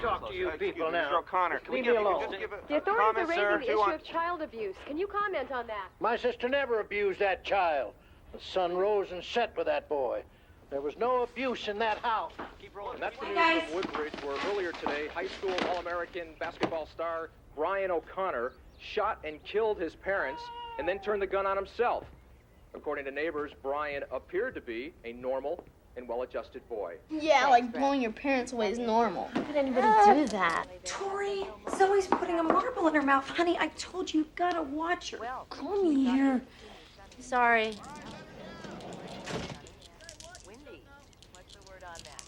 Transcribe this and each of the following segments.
Talk to you people now. Mr. O'Connor, can we leave me alone? The authorities are raising the issue of child abuse. Can you comment on that? My sister never abused that child. The sun rose and set with that boy. There was no abuse in that house. Keep rolling. And that's the news from Woodbridge, where earlier today, high school All-American basketball star Brian O'Connor shot and killed his parents and then turned the gun on himself. According to neighbors, Brian appeared to be a normal and well-adjusted boy. Yeah, like blowing your parents away is normal. How could anybody do that? Tori, Zoe's putting a marble in her mouth. Honey, I told you, you've got to watch her. Come here. Sorry. Wendy, what's the word on that?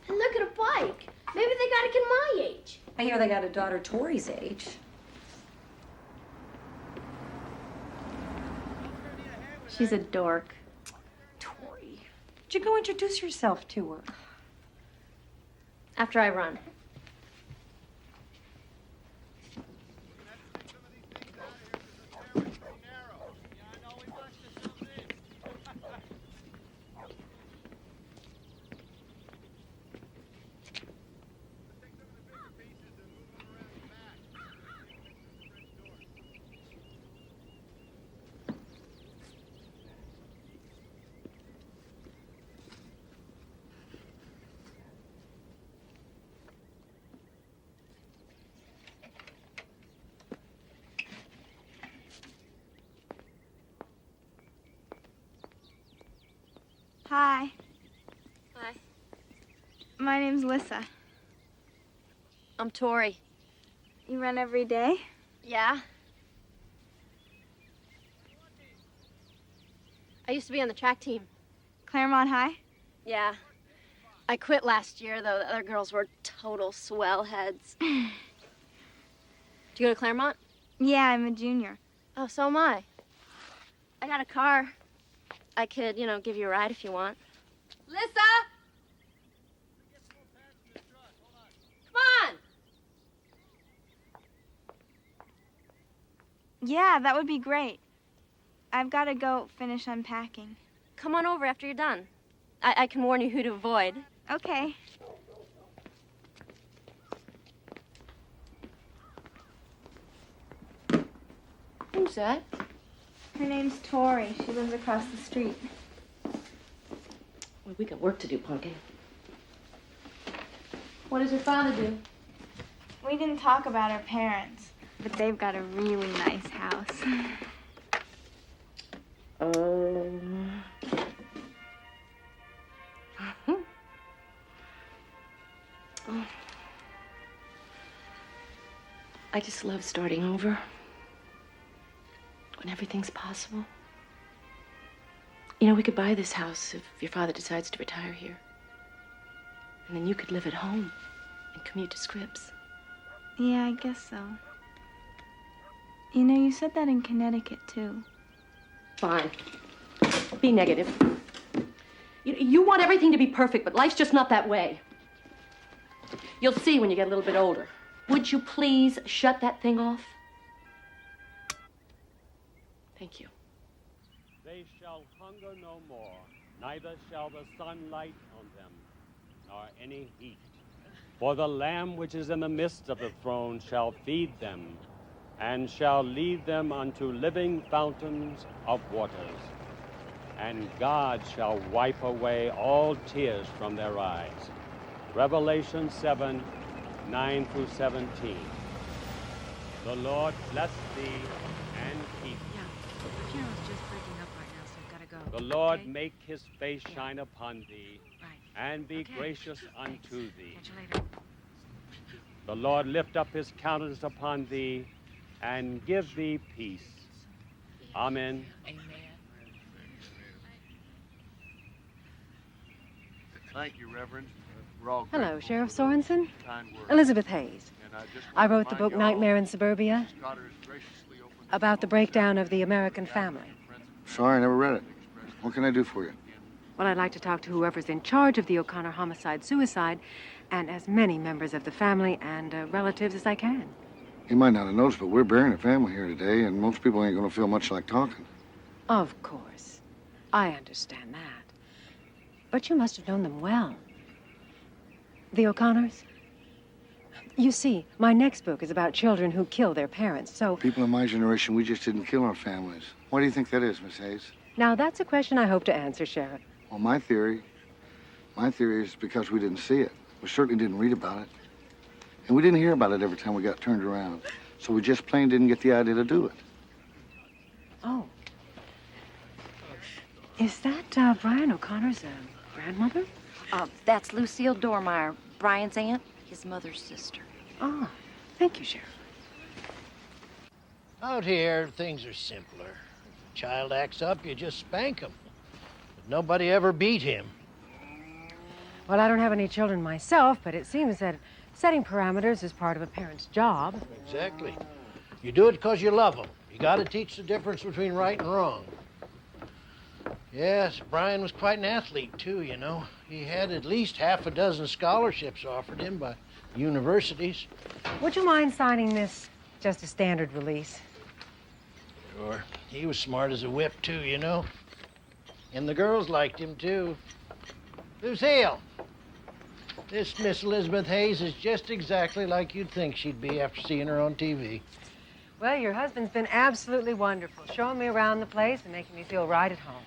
And look at a bike. Maybe they got a kid my age. I hear they got a daughter Tori's age. She's a dork. Tori, would you go introduce yourself to her? After I run. Hi. Hi. My name's Lissa. I'm Tori. You run every day? Yeah? I used to be on the track team. Claremont High? Yeah. I quit last year, though. The other girls were total swell heads. Do you go to Claremont? Yeah, I'm a junior. Oh, so am I. I got a car. I could, give you a ride if you want. Lissa! Come on! Yeah, that would be great. I've got to go finish unpacking. Come on over after you're done. I can warn you who to avoid. Okay. Who's that? Her name's Tori. She lives across the street. Well, we got work to do, Pumpkin. What does your father do? We didn't talk about our parents, but they've got a really nice house. I just love starting over. When everything's possible. You know, we could buy this house if your father decides to retire here. And then you could live at home and commute to Scripps. Yeah, I guess so. You know, you said that in Connecticut, too. Fine. Be negative. You want everything to be perfect, but life's just not that way. You'll see when you get a little bit older. Would you please shut that thing off? Thank you. They shall hunger no more, neither shall the sun light on them, nor any heat. For the Lamb which is in the midst of the throne shall feed them, and shall lead them unto living fountains of waters. And God shall wipe away all tears from their eyes. Revelation 7, 9 through 17. The Lord bless thee and keep thee. Carol's just breaking up right now, so I've got to go. The Lord okay? make his face shine upon thee, Right. and be Okay. gracious Thanks. unto thee. Catch you later. The Lord lift up his countenance upon thee, and give thee peace. Amen. Amen. Thank you, Reverend. We're all Hello, grateful Sheriff for those Sorensen. kind words. Elizabeth Hayes. And just I want to wrote the remind book you all, Nightmare in Suburbia Mrs. Cotter has graciously opened about the this breakdown home of the American family. Sorry, I never read it. What can I do for you? Well, I'd like to talk to whoever's in charge of the O'Connor homicide-suicide and as many members of the family and relatives as I can. You might not have noticed, but we're burying a family here today, and most people ain't gonna feel much like talking. Of course. I understand that. But you must have known them well. The O'Connors? You see, my next book is about children who kill their parents, so... People in my generation, we just didn't kill our families. Why do you think that is, Miss Hayes? Now, that's a question I hope to answer, Sheriff. Well, my theory is because we didn't see it. We certainly didn't read about it. And we didn't hear about it every time we got turned around. So we just plain didn't get the idea to do it. Oh. Is that Brian O'Connor's grandmother? That's Lucille Dormeyer, Brian's aunt, his mother's sister. Oh, thank you, Sheriff. Out here, things are simpler. If a child acts up, you just spank him. But nobody ever beat him. Well, I don't have any children myself, but it seems that setting parameters is part of a parent's job. Exactly. You do it because you love them. You got to teach the difference between right and wrong. Yes, Brian was quite an athlete, too, you know. He had at least half a dozen scholarships offered him by universities. Would you mind signing this? Just a standard release. Sure. He was smart as a whip, too, you know. And the girls liked him, too. Lucille, this Miss Elizabeth Hayes is just exactly like you'd think she'd be after seeing her on TV. Well, your husband's been absolutely wonderful, showing me around the place and making me feel right at home.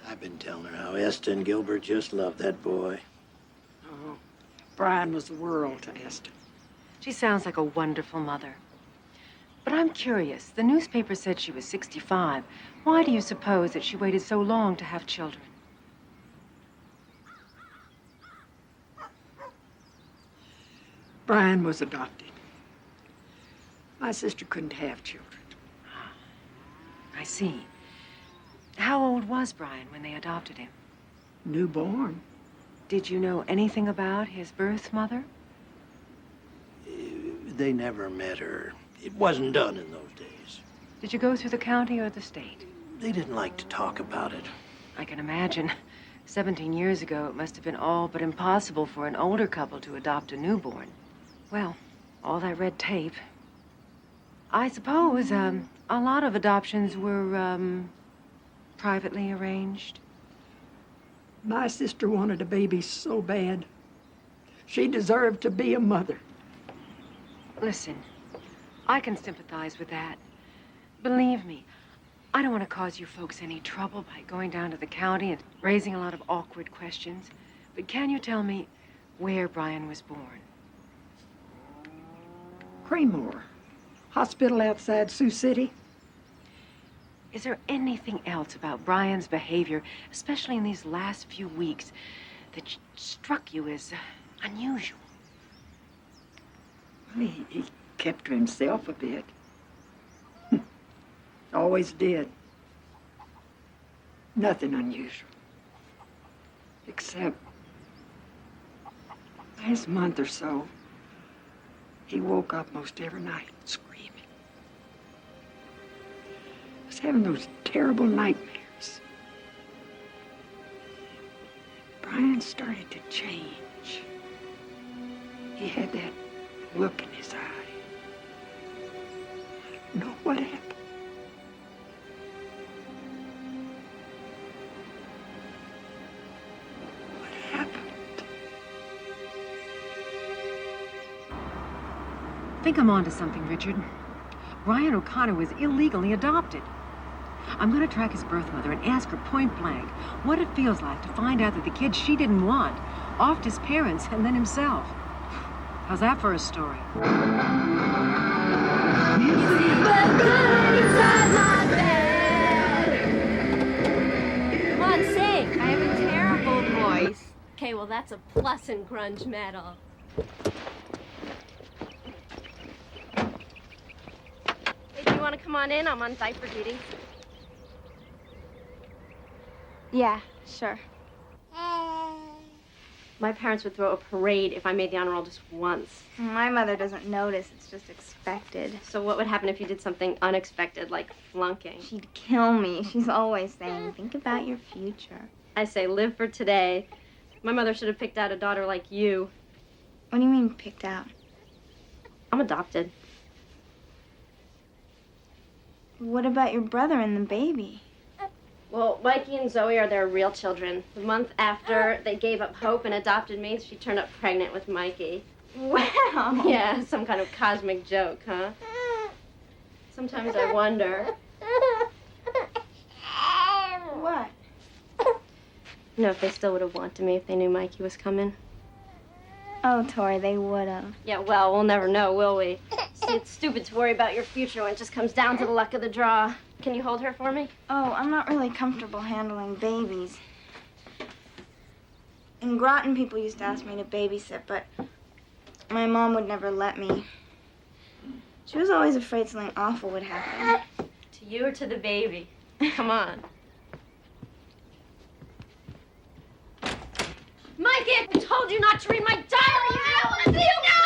I've been telling her how Esther and Gilbert just loved that boy. Oh, Brian was the world to Esther. She sounds like a wonderful mother. But I'm curious. The newspaper said she was 65. Why do you suppose that she waited so long to have children? Brian was adopted. My sister couldn't have children. I see. How old was Brian when they adopted him? Newborn. Did you know anything about his birth mother? They never met her. It wasn't done in those days. Did you go through the county or the state? They didn't like to talk about it. I can imagine. 17 years ago, it must have been all but impossible for an older couple to adopt a newborn. Well, all that red tape. I suppose, a lot of adoptions were, privately arranged. My sister wanted a baby so bad. She deserved to be a mother. Listen, I can sympathize with that. Believe me, I don't want to cause you folks any trouble by going down to the county and raising a lot of awkward questions. But can you tell me where Brian was born? Creemore. Hospital outside Sioux City. Is there anything else about Brian's behavior, especially in these last few weeks, that struck you as unusual? Well, he kept to himself a bit. Always did. Nothing unusual. Except last month or so, he woke up most every night screaming. He was having those terrible nightmares. Brian started to change. He had that look in his eye. I don't know what happened. I think I'm onto something, Richard. Brian O'Connor was illegally adopted. I'm going to track his birth mother and ask her point blank what it feels like to find out that the kid she didn't want offed his parents and then himself. How's that for a story? Come on, sing. I have a terrible voice. Okay, well, that's a plus in grunge metal. Hey, do you want to come on in? I'm on diaper duty. Yeah, sure. My parents would throw a parade if I made the honor roll just once. My mother doesn't notice. It's just expected. So what would happen if you did something unexpected, like flunking? She'd kill me. She's always saying, think about your future. I say, live for today. My mother should have picked out a daughter like you. What do you mean, picked out? I'm adopted. What about your brother and the baby? Well, Mikey and Zoe are their real children. The month after they gave up hope and adopted me, she turned up pregnant with Mikey. Wow. Yeah, some kind of cosmic joke, huh? Sometimes I wonder. What? You know, if they still would have wanted me if they knew Mikey was coming. Oh, Tori, they would have. Yeah, well, we'll never know, will we? See, it's stupid to worry about your future when it just comes down to the luck of the draw. Can you hold her for me? Oh, I'm not really comfortable handling babies. In Groton, people used to ask me to babysit, but my mom would never let me. She was always afraid something awful would happen. To you or to the baby? Come on. Mikey, I told you not to read my diary. I want to see you now.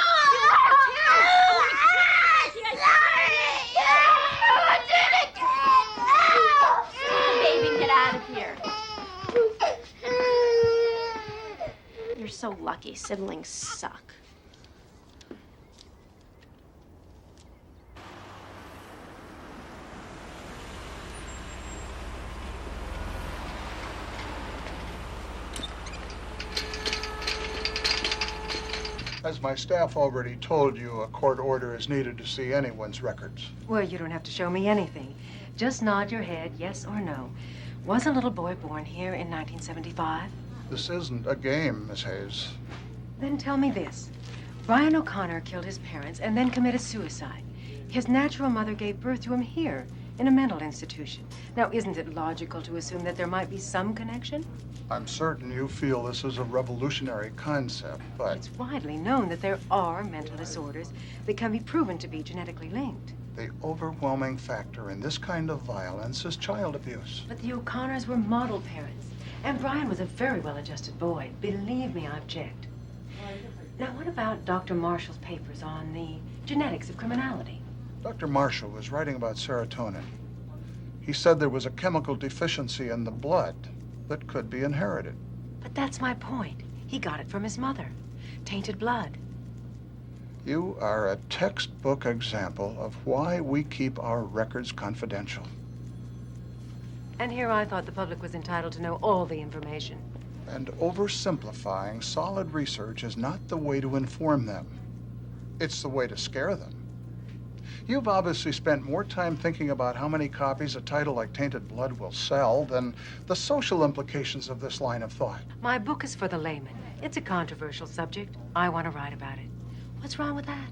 Get out of here. You're so lucky. Siblings suck. As my staff already told you, a court order is needed to see anyone's records. Well, you don't have to show me anything. Just nod your head, yes or no. Was a little boy born here in 1975? This isn't a game, Miss Hayes. Then tell me this. Brian O'Connor killed his parents and then committed suicide. His natural mother gave birth to him here, in a mental institution. Now, isn't it logical to assume that there might be some connection? I'm certain you feel this is a revolutionary concept, but It's widely known that there are mental disorders that can be proven to be genetically linked. the overwhelming factor in this kind of violence is child abuse. But the O'Connors were model parents, and Brian was a very well-adjusted boy. Believe me, I've checked. Now, what about Dr. Marshall's papers on the genetics of criminality? Dr. Marshall was writing about serotonin. He said there was a chemical deficiency in the blood that could be inherited. But that's my point. He got it from his mother. Tainted blood. You are a textbook example of why we keep our records confidential. And here I thought the public was entitled to know all the information. And oversimplifying solid research is not the way to inform them. It's the way to scare them. You've obviously spent more time thinking about how many copies a title like Tainted Blood will sell than the social implications of this line of thought. My book is for the layman. It's a controversial subject. I want to write about it. What's wrong with that?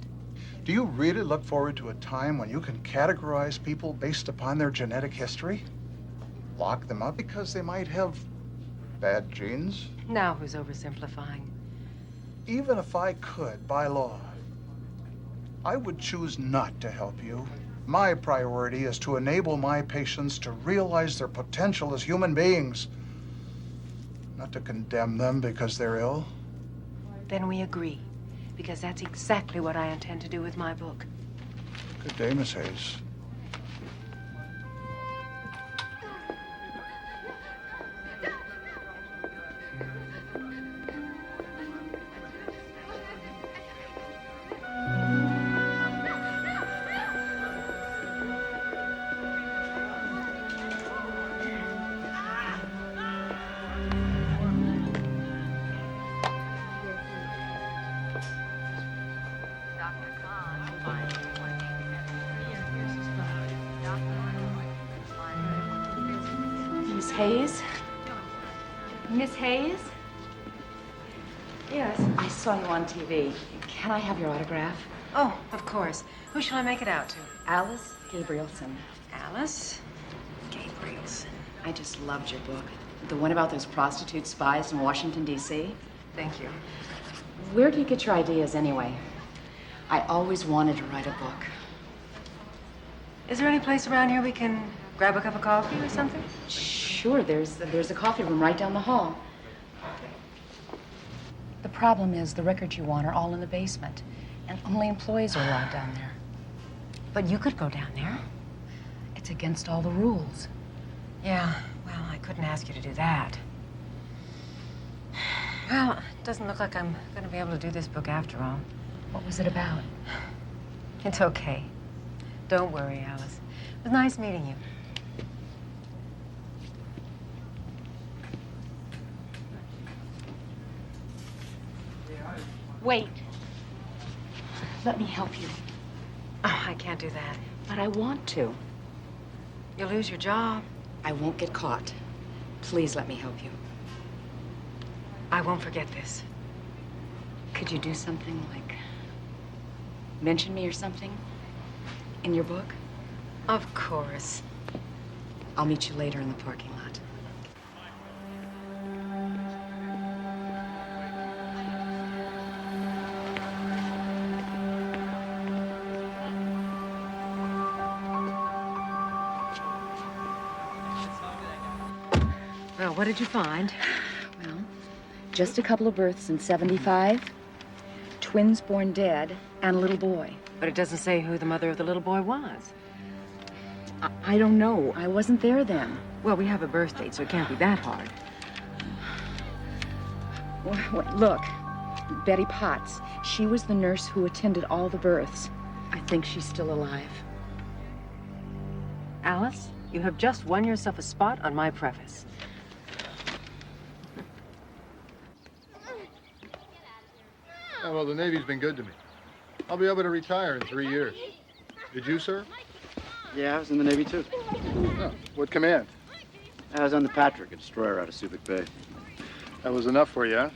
Do you really look forward to a time when you can categorize people based upon their genetic history? Lock them up because they might have bad genes? Now who's oversimplifying? Even if I could, by law, I would choose not to help you. My priority is to enable my patients to realize their potential as human beings, not to condemn them because they're ill. Then we agree, because that's exactly what I intend to do with my book. Good day, Miss Hayes. Miss Hayes? Miss Hayes? Yes. I saw you on TV. Can I have your autograph? Oh, of course. Who shall I make it out to? Alice Gabrielson. Alice Gabrielson. I just loved your book. The one about those prostitute spies in Washington, D.C. Thank you. Where do you get your ideas anyway? I always wanted to write a book. Is there any place around here we can grab a cup of coffee or something? Sure, there's a coffee room right down the hall. The problem is the records you want are all in the basement, and only employees are allowed down there. But you could go down there. It's against all the rules. Yeah, well, I couldn't ask you to do that. Well, it doesn't look like I'm going to be able to do this book after all. What was it about? It's okay. Don't worry, Alice. It was nice meeting you. Wait. Let me help you. Oh, I can't do that. But I want to. You'll lose your job. I won't get caught. Please let me help you. I won't forget this. Could you do something like mention me or something in your book? Of course. I'll meet you later in the parking lot. Well, what did you find? Well, just a couple of births in 75, twins born dead, and a little boy. But it doesn't say who the mother of the little boy was. I don't know. I wasn't there then. Well, we have a birth date, so it can't be that hard. Look, Betty Potts. She was the nurse who attended all the births. I think she's still alive. Alice, you have just won yourself a spot on my preface. Yeah, well, the Navy's been good to me. I'll be able to retire in 3 years. Did you, sir? Yeah, I was in the Navy, too. Oh, what command? I was on the Patrick, a destroyer out of Subic Bay. That was enough for you, huh?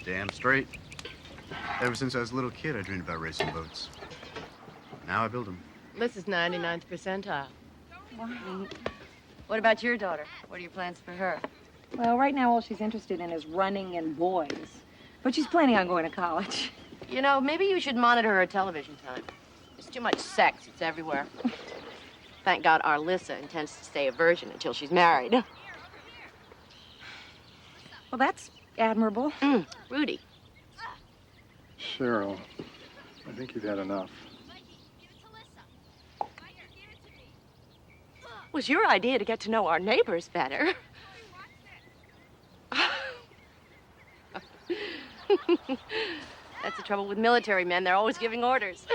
Damn straight. Ever since I was a little kid, I dreamed about racing boats. Now I build them. This is 99th percentile. What about your daughter? What are your plans for her? Well, right now all she's interested in is running and boys. But she's planning on going to college. You know, maybe you should monitor her television time. There's too much sex. It's everywhere. Thank God our Lissa intends to stay a virgin until she's married. Well, that's admirable. Rudy. Cheryl, I think you've had enough. It was your idea to get to know our neighbors better. That's the trouble with military men. They're always giving orders.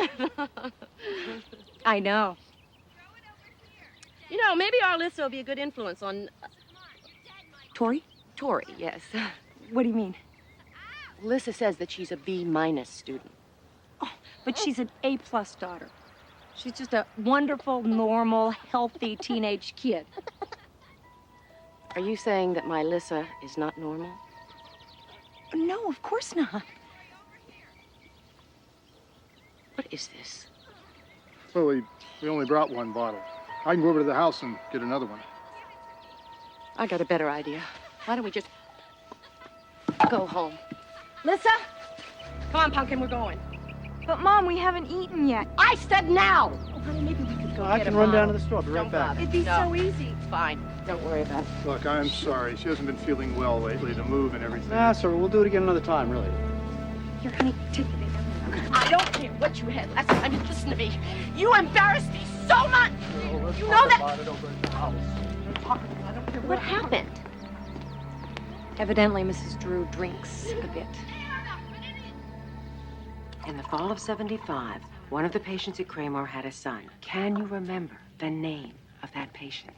I know. You know, maybe our Lissa will be a good influence on... Tori? Tori, yes. What do you mean? Lissa says that she's a B- student. Oh, but she's an A+ daughter. She's just a wonderful, normal, healthy teenage kid. Are you saying that my Lissa is not normal? No, of course not. What is this? Well, we only brought one bottle. I can go over to the house and get another one. I got a better idea. Why don't we just go home? Lissa? Come on, Pumpkin, we're going. But, Mom, we haven't eaten yet. I said now! Oh, honey, maybe we could go I get can a run down bottle. to the store. I'll be right Don't back. bother. It'd be No. so easy. Fine. Don't worry about it. Look, I'm sorry. She hasn't been feeling well lately, the move and everything. Nah, sir, we'll do it again another time, really. Here, honey, take the big one. I don't care what you had last time. You listen to me. You embarrassed me so much. You know that. About it over at the house. I don't care what happened. Evidently, Mrs. Drew drinks a bit. In the fall of '75, one of the patients at Kramer had a son. Can you remember the name of that patient?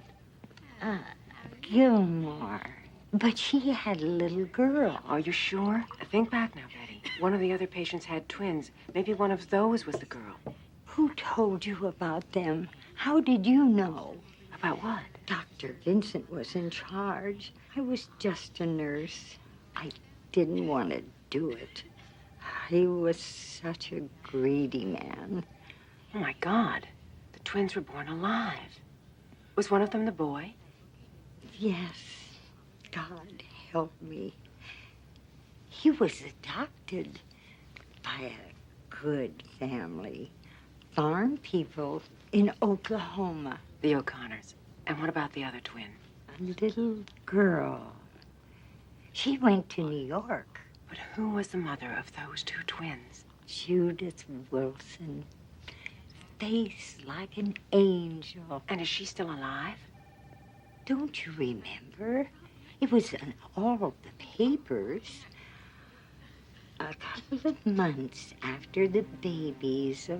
Gilmore. But she had a little girl. Are you sure? Think back now, Betty. One of the other patients had twins. Maybe one of those was the girl. Who told you about them? How did you know? About what? Dr. Vincent was in charge. I was just a nurse. I didn't want to do it. He was such a greedy man. Oh, my God. The twins were born alive. Was one of them the boy? Yes. God help me. He was adopted by a good family. Farm people in Oklahoma. The O'Connors. And what about the other twin? A little girl. She went to New York. But who was the mother of those two twins? Judith Wilson. Face like an angel. And is she still alive? Don't you remember? It was in all the papers. A couple of months after the babies,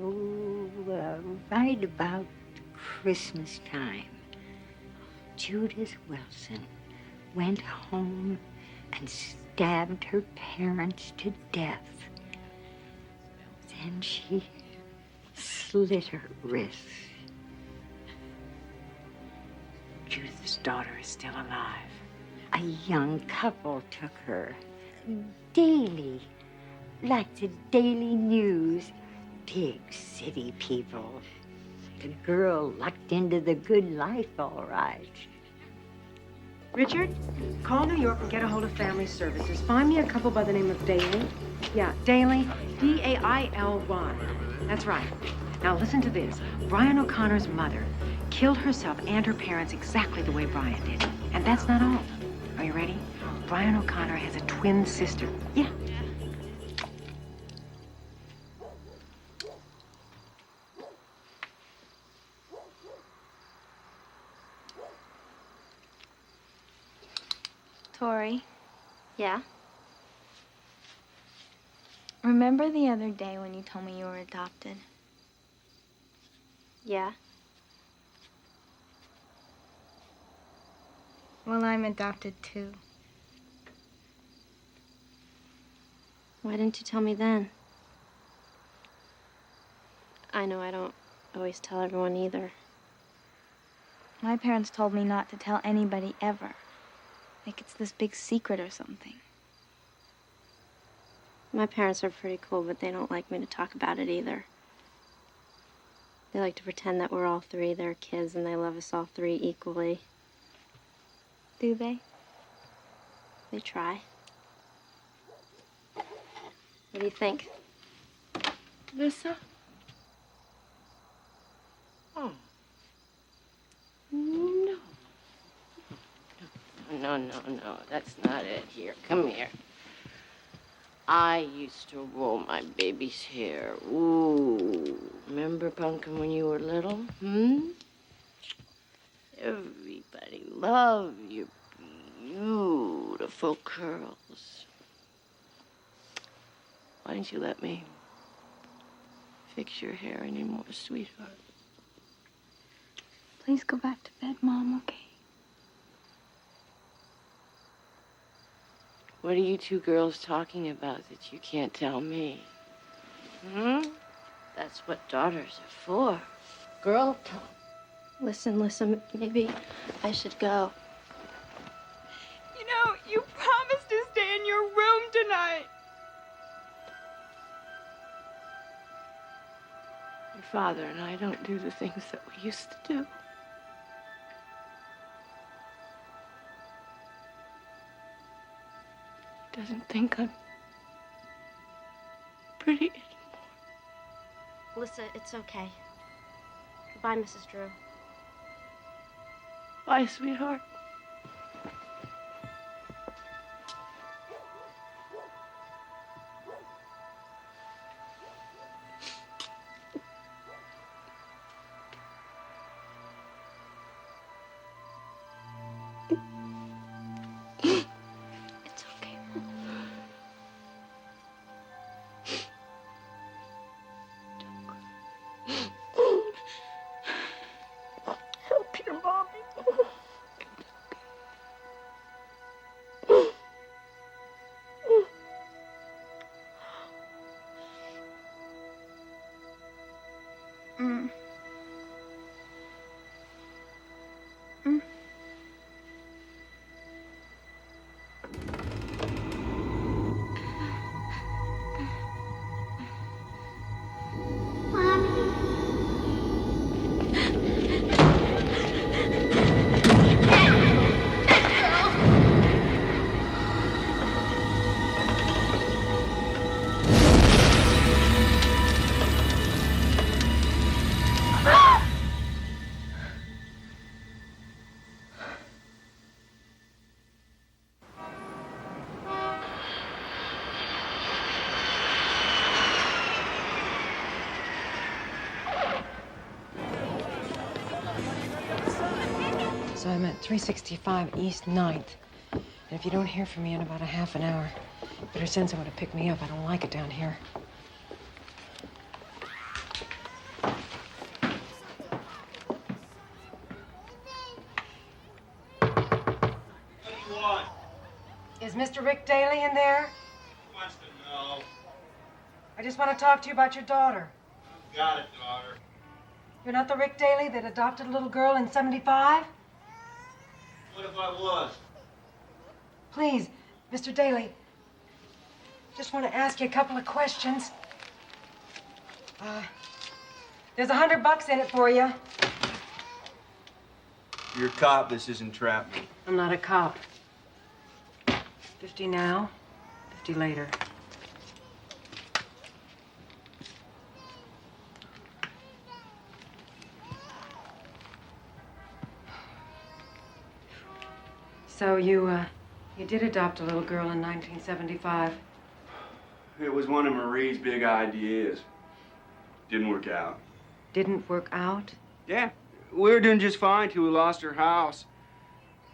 right about Christmas time, Judith Wilson went home and stabbed her parents to death. Then she slit her wrists. Judith's daughter is still alive. A young couple took her. Daily, like the Daily News. Big city people. The girl lucked into the good life, all right. Richard, call New York and get a hold of Family Services. Find me a couple by the name of Daly. Yeah, Daly. D-A-I-L-Y. That's right. Now listen to this. Brian O'Connor's mother killed herself and her parents exactly the way Brian did. And that's not all. Are you ready? Brian O'Connor has a twin sister. Yeah. Tori. Yeah? Remember the other day when you told me you were adopted? Yeah? Well, I'm adopted too. Why didn't you tell me then? I know I don't always tell everyone either. My parents told me not to tell anybody ever. Like it's this big secret or something. My parents are pretty cool, but they don't like me to talk about it either. They like to pretend that we're all three their kids and they love us all three equally. Do they? They try. What do you think? Lisa? Oh. No. No, that's not it. Here, come here. I used to roll my baby's hair. Ooh. Remember, Pumpkin, when you were little? Everybody loved your beautiful curls. Why didn't you let me fix your hair anymore, sweetheart? Please go back to bed, Mom, okay? What are you two girls talking about that you can't tell me? That's what daughters are for. Girl talk. Listen, maybe I should go. You know, you promised to stay in your room tonight. Your father and I don't do the things that we used to do. He doesn't think I'm pretty anymore. Melissa, it's okay. Goodbye, Mrs. Drew. Bye, sweetheart. It's okay, Mom. Help your mommy. Mm. Mm. So I'm at 365 East 9th. And if you don't hear from me in about a half an hour, better send someone to pick me up. I don't like it down here. Is Mr. Rick Daly in there? Wants to know. I just want to talk to you about your daughter. Got it, daughter. You're not the Rick Daly that adopted a little girl in 75? What if I was? Please, Mr. Daly, just want to ask you a couple of questions. There's $100 in it for you. You're a cop. This is entrapment. I'm not a cop. 50 now, 50 later. So you did adopt a little girl in 1975. It was one of Marie's big ideas. Didn't work out. Didn't work out? Yeah, we were doing just fine till we lost her house.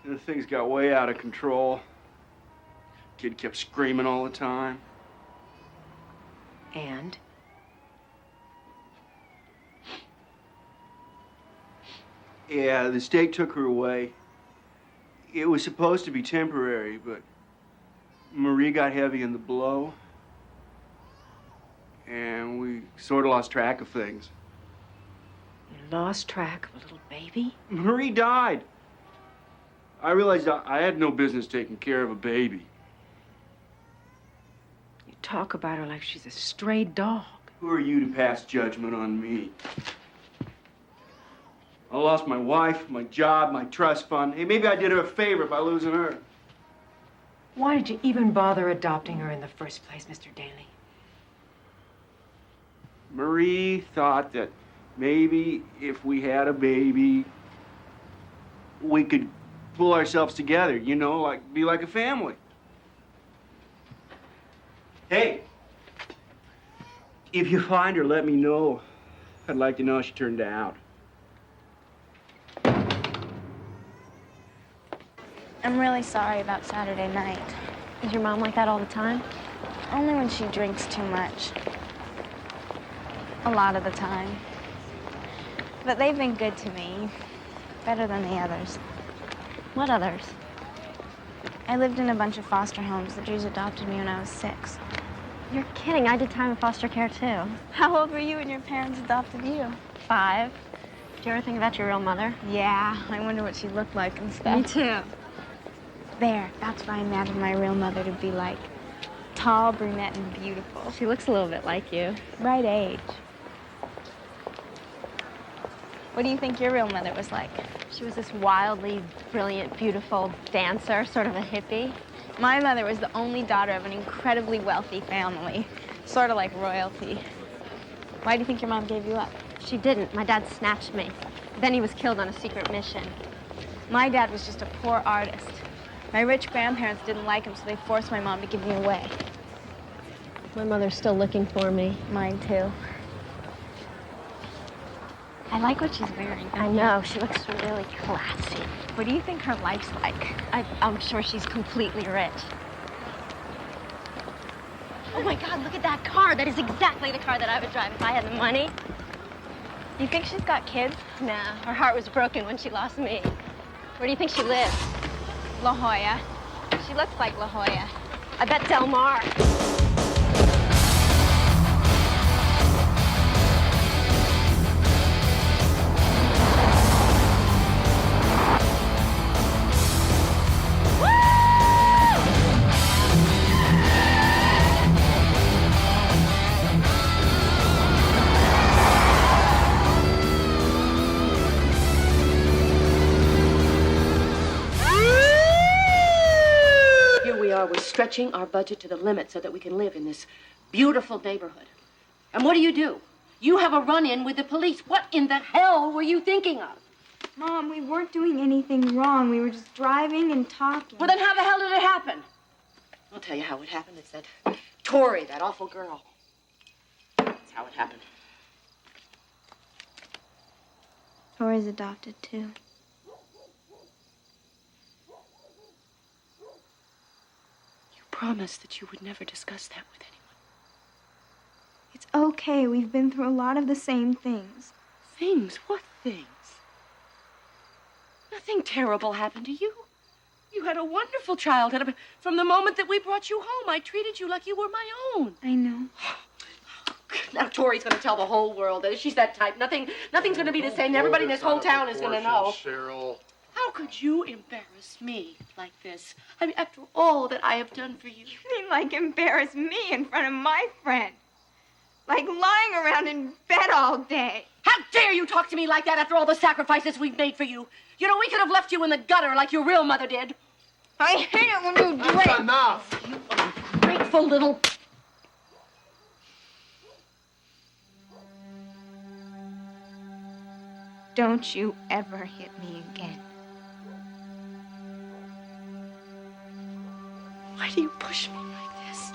And things got way out of control. Kid kept screaming all the time. And? Yeah, the state took her away. It was supposed to be temporary, but Marie got heavy in the blow. And we sort of lost track of things. You lost track of a little baby? Marie died. I realized I had no business taking care of a baby. You talk about her like she's a stray dog. Who are you to pass judgment on me? I lost my wife, my job, my trust fund. Hey, maybe I did her a favor by losing her. Why did you even bother adopting her in the first place, Mr. Daly? Marie thought that maybe if we had a baby, we could pull ourselves together, you know, like be like a family. Hey, if you find her, let me know. I'd like to know how she turned out. I'm really sorry about Saturday night. Is your mom like that all the time? Only when she drinks too much. A lot of the time. But they've been good to me. Better than the others. What others? I lived in a bunch of foster homes. The Jews adopted me when I was 6. You're kidding. I did time in foster care, too. How old were you when your parents adopted you? 5. Do you ever think about your real mother? Yeah, I wonder what she looked like and stuff. Me too. There, that's what I imagine my real mother to be like. Tall, brunette, and beautiful. She looks a little bit like you. Right age. What do you think your real mother was like? She was this wildly brilliant, beautiful dancer, sort of a hippie. My mother was the only daughter of an incredibly wealthy family, sort of like royalty. Why do you think your mom gave you up? She didn't. My dad snatched me. Then he was killed on a secret mission. My dad was just a poor artist. My rich grandparents didn't like him, so they forced my mom to give me away. My mother's still looking for me. Mine, too. I like what she's wearing. I know. She looks really classy. What do you think her life's like? I'm sure she's completely rich. Oh, my God, look at that car. That is exactly the car that I would drive if I had the money. You think she's got kids? Nah, her heart was broken when she lost me. Where do you think she lives? La Jolla. She looks like La Jolla. I bet Del Mar. We're stretching our budget to the limit so that we can live in this beautiful neighborhood. And what do? You have a run-in with the police. What in the hell were you thinking of? Mom, we weren't doing anything wrong. We were just driving and talking. Well, then how the hell did it happen? I'll tell you how it happened. It's that Tori, that awful girl. That's how it happened. Tori's adopted, too. Promise that you would never discuss that with anyone. It's okay. We've been through a lot of the same things. Things? What things? Nothing terrible happened to you. You had a wonderful childhood. From the moment that we brought you home, I treated you like you were my own. I know. Now Tori's going to tell the whole world that she's that type. Nothing's going to be the same. Everybody in this whole town is going to know. Cheryl. How could you embarrass me like this? I mean, after all that I have done for you. You mean like embarrass me in front of my friend? Like lying around in bed all day? How dare you talk to me like that after all the sacrifices we've made for you? You know, we could have left you in the gutter like your real mother did. I hate it when you drink. That's enough. You ungrateful little... Don't you ever hit me again. Why do you push me like this?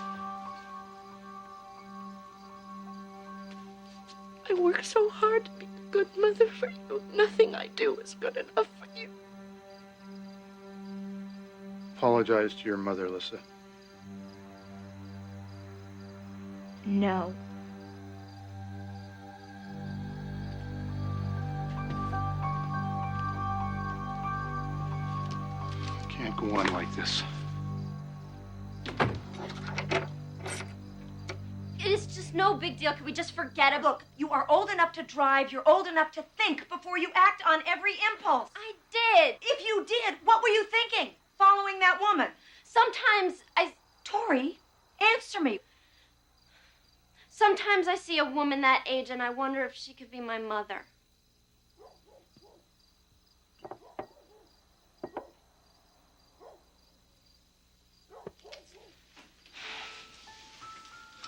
I work so hard to be a good mother for you. Nothing I do is good enough for you. Apologize to your mother, Lissa. No. Can't go on like this. It is just no big deal. Can we just forget it? Look, you are old enough to drive. You're old enough to think before you act on every impulse. I did. If you did, what were you thinking? Following that woman. Sometimes Tori, answer me. Sometimes I see a woman that age and I wonder if she could be my mother.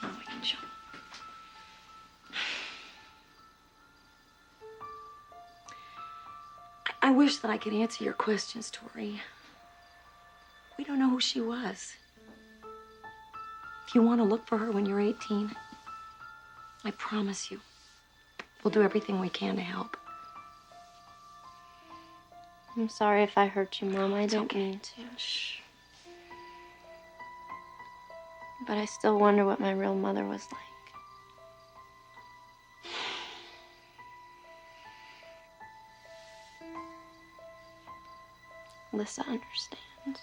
Oh, Angel. I wish that I could answer your questions, Tori. We don't know who she was. If you want to look for her when you're 18, I promise you, we'll do everything we can to help. I'm sorry if I hurt you, Mom. I didn't mean to. Shh. But I still wonder what my real mother was like. Lissa understands.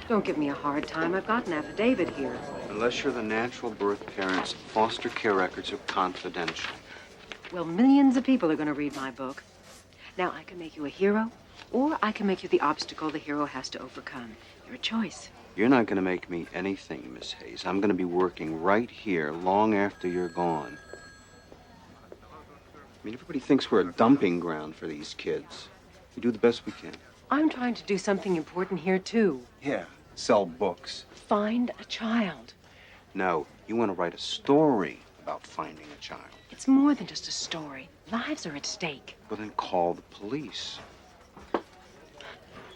Don't give me a hard time. I've got an affidavit here. Unless you're the natural birth parents, foster care records are confidential. Well, millions of people are going to read my book. Now, I can make you a hero, or I can make you the obstacle the hero has to overcome. Your choice. You're not going to make me anything, Miss Hayes. I'm going to be working right here long after you're gone. mean, everybody thinks we're a dumping ground for these kids. We do the best we can. I'm trying to do something important here, too. Yeah, sell books. Find a child. No, you want to write a story about finding a child. It's more than just a story. Lives are at stake. Well, then call the police.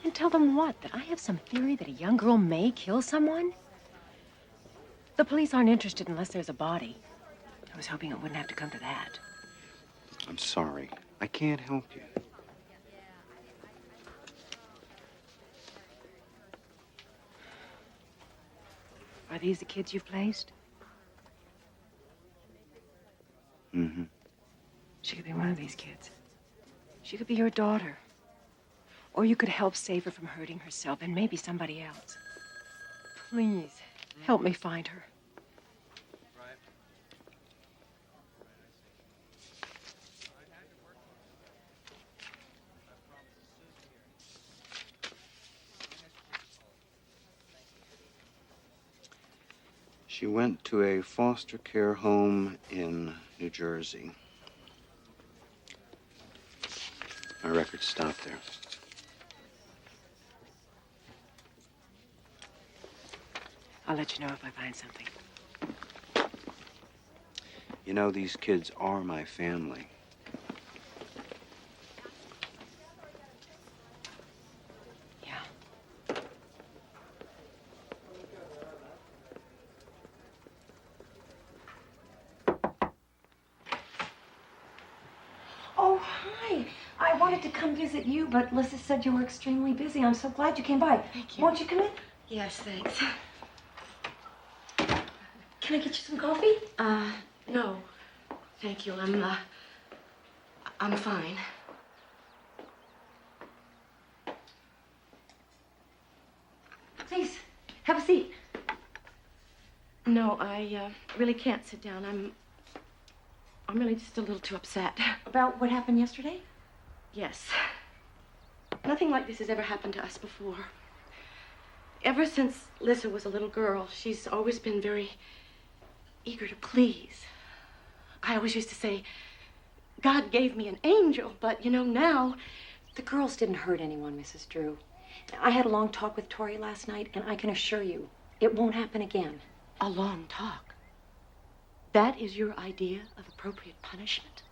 And tell them what? That I have some theory that a young girl may kill someone? The police aren't interested unless there's a body. I was hoping it wouldn't have to come to that. I'm sorry. I can't help you. Are these the kids you've placed? Mm-hmm. She could be one of these kids. She could be your daughter. Or you could help save her from hurting herself and maybe somebody else. Please, help me find her. She went to a foster care home in New Jersey. My records stopped there. I'll let you know if I find something. You know, these kids are my family. Oh, hi. I wanted to come visit you, but Lissa said you were extremely busy. I'm so glad you came by. Thank you. Won't you come in? Yes, thanks. Can I get you some coffee? No. Thank you. I'm fine. Please, have a seat. No, I really can't sit down. I'm really just a little too upset. About what happened yesterday? Yes. Nothing like this has ever happened to us before. Ever since Lissa was a little girl, she's always been very eager to please. I always used to say, God gave me an angel, but, you know, now... The girls didn't hurt anyone, Mrs. Drew. I had a long talk with Tori last night, and I can assure you, it won't happen again. A long talk? That is your idea of appropriate punishment?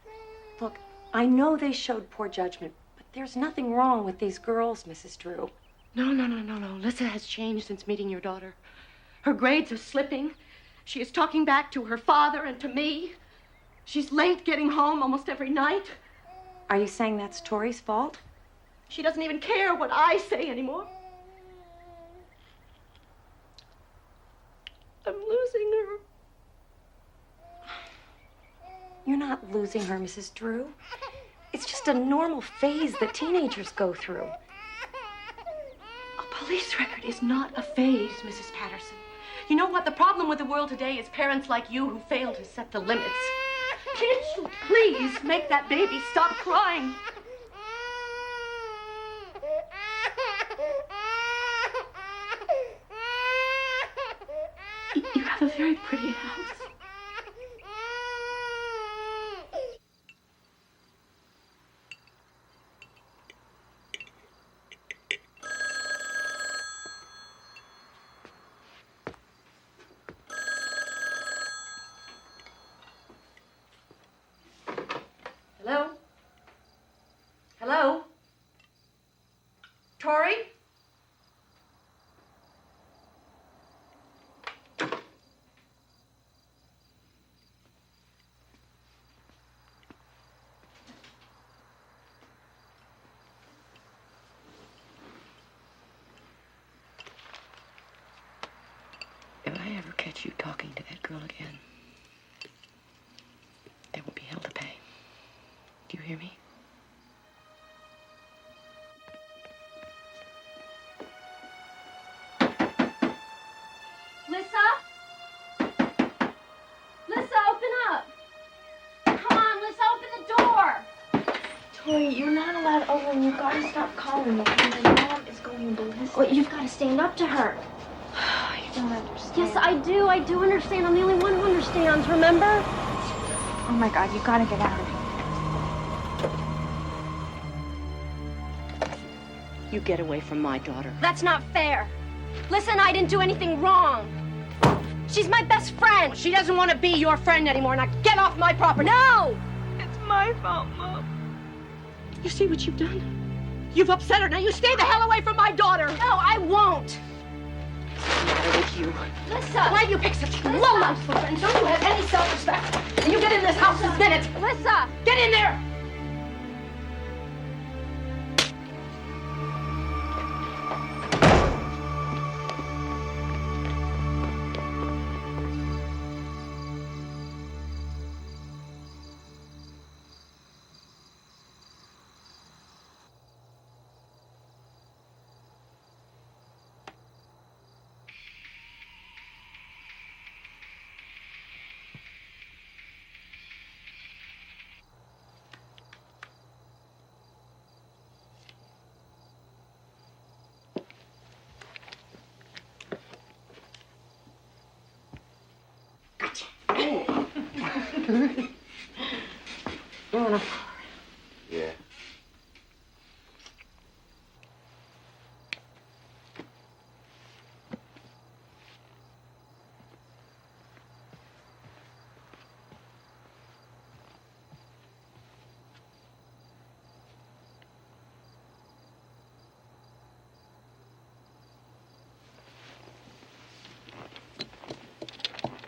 Look, I know they showed poor judgment, but there's nothing wrong with these girls, Mrs. Drew. No. Lissa has changed since meeting your daughter. Her grades are slipping. She is talking back to her father and to me. She's late getting home almost every night. Are you saying that's Tori's fault? She doesn't even care what I say anymore. I'm losing her. You're not losing her, Mrs. Drew. It's just a normal phase that teenagers go through. A police record is not a phase, Mrs. Patterson. You know what? The problem with the world today is parents like you who fail to set the limits. Can't you please make that baby stop crying? You have a very pretty house. Hello? Hello? Tori? If I ever catch you talking to that girl again, there will be hell to pay. Do you hear me? Lissa? Lissa, open up! Come on, Lissa, open the door! Tori, you're not allowed over and you've got to stop calling me because your mom is going ballistic. Well, you've got to stand up to her. You don't understand. Yes, I do understand. I'm the only one who understands, remember? Oh my God, you gotta get out of here. You get away from my daughter. That's not fair. Listen, I didn't do anything wrong. She's my best friend. She doesn't want to be your friend anymore. Now get off my property. No! It's my fault, Mom. You see what you've done? You've upset her. Now you stay the hell away from my daughter. No, I won't. What's the matter with you? Lissa! Why do you pick such low-life for friends? Don't you have any self-respect? And you get in this house this minute. Lissa! Get in there! Yeah.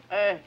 Hey.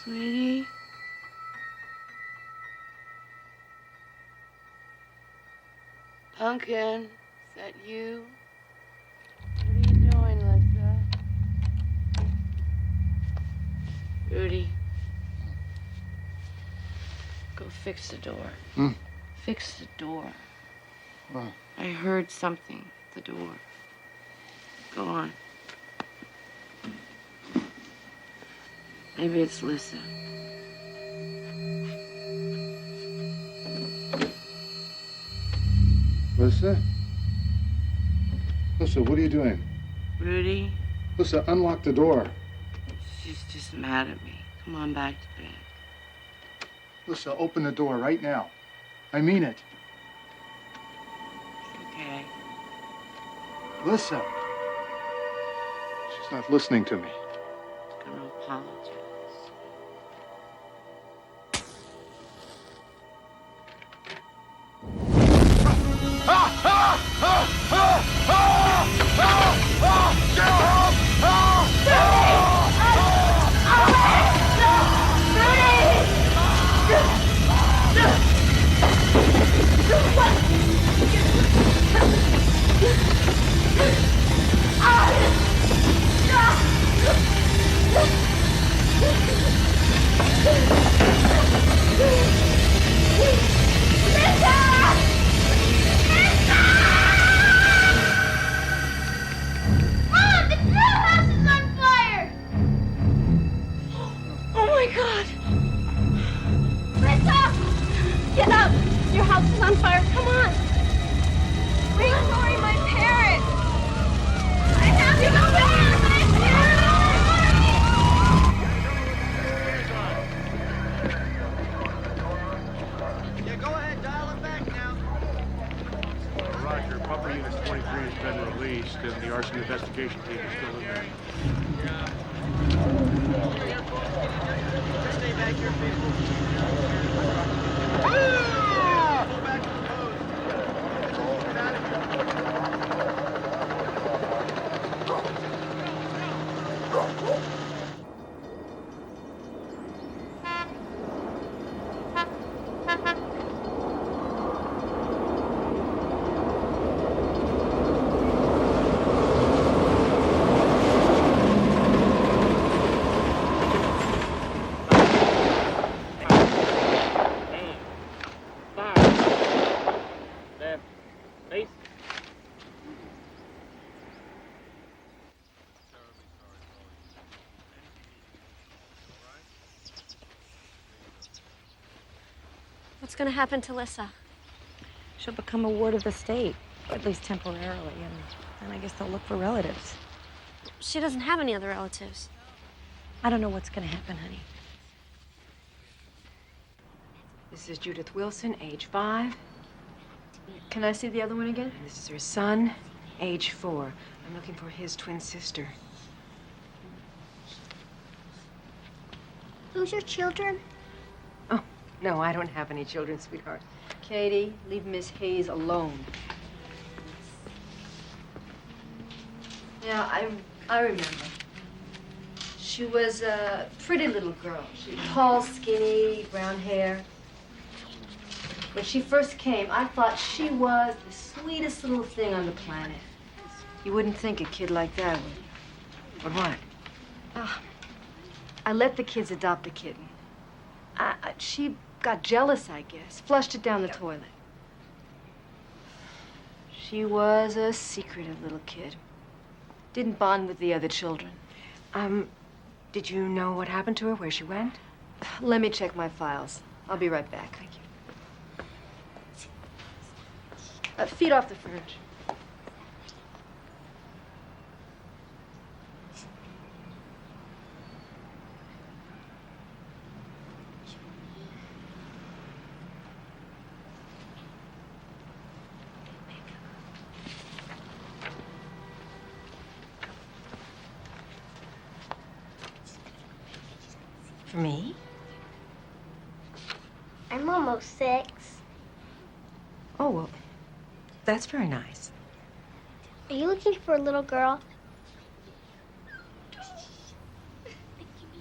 Sweetie? Pumpkin, is that you? What are you doing, Lisa? Rudy, go fix the door. Fix the door. What? I heard something at the door. Go on. Maybe it's Lisa. Lisa? Lisa, what are you doing? Rudy, Lisa, unlock the door. she's just mad at me. Come on back to bed. Lisa, open the door right now. I mean it. Okay. Lisa. She's not listening to me. I'm gonna apologize. Get up! Your house is on fire. Come on! Bring Tori my parents! I have to go back! Yeah, go ahead, dial it back now. Roger, pumper unit 23 has been released, and the arson investigation identification tape is still in there. Stay back here, people. What's going to happen to Lissa? She'll become a ward of the state, at least temporarily, and then I guess they'll look for relatives. She doesn't have any other relatives. I don't know what's going to happen, honey. This is Judith Wilson, age 5. Can I see the other one again? And this is her son, age 4. I'm looking for his twin sister. Who's your children? Oh, no, I don't have any children, sweetheart. Katie, leave Miss Hayes alone. Yeah, I remember. She was a pretty little girl. She was tall, skinny, brown hair. When she first came, I thought she was the sweetest little thing on the planet. You wouldn't think a kid like that would. But what? I let the kids adopt a kitten. She got jealous, I guess. Flushed it down the toilet. She was a secretive little kid. Didn't bond with the other children. Did you know what happened to her, where she went? Let me check my files. I'll be right back. Thank you. Feet off the fridge. For me? I'm almost 6. Oh, well, that's very nice. Are you looking for a little girl?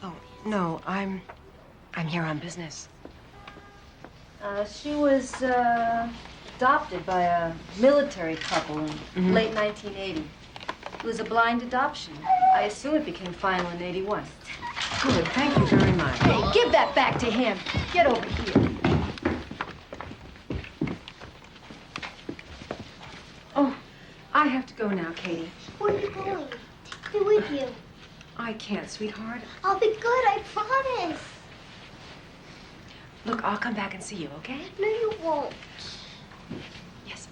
Oh, no, I'm here on business. She was adopted by a military couple in late 1980. It was a blind adoption. I assume it became final in 81. Good, thank you very much. Hey, give that back to him. Get over here. Oh, I have to go now, Katie. Where are you going? Take me with you. I can't, sweetheart. I'll be good, I promise. Look, I'll come back and see you, okay? No, you won't. Yes.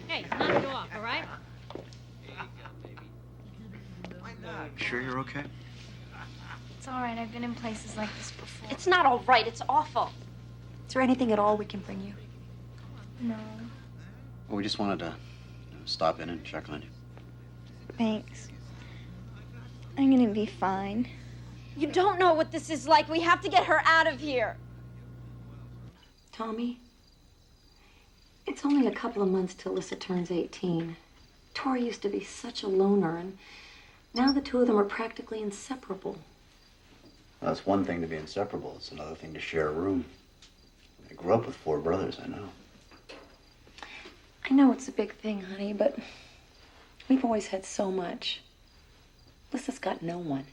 Hey, knock it off, all right? Sure you're okay? It's all right. I've been in places like this before. It's not all right, it's awful. Is there anything at all we can bring you? No, Well, we just wanted to stop in and check on you. thanks. I'm gonna be fine. You don't know what this is like. We have to get her out of here. Tommy, it's only a couple of months till Lissa turns 18. Tori used to be such a loner, and now the two of them are practically inseparable. Well, it's one thing to be inseparable. It's another thing to share a room. I grew up with 4 brothers, I know. I know it's a big thing, honey, but we've always had so much. Lissa's got no one.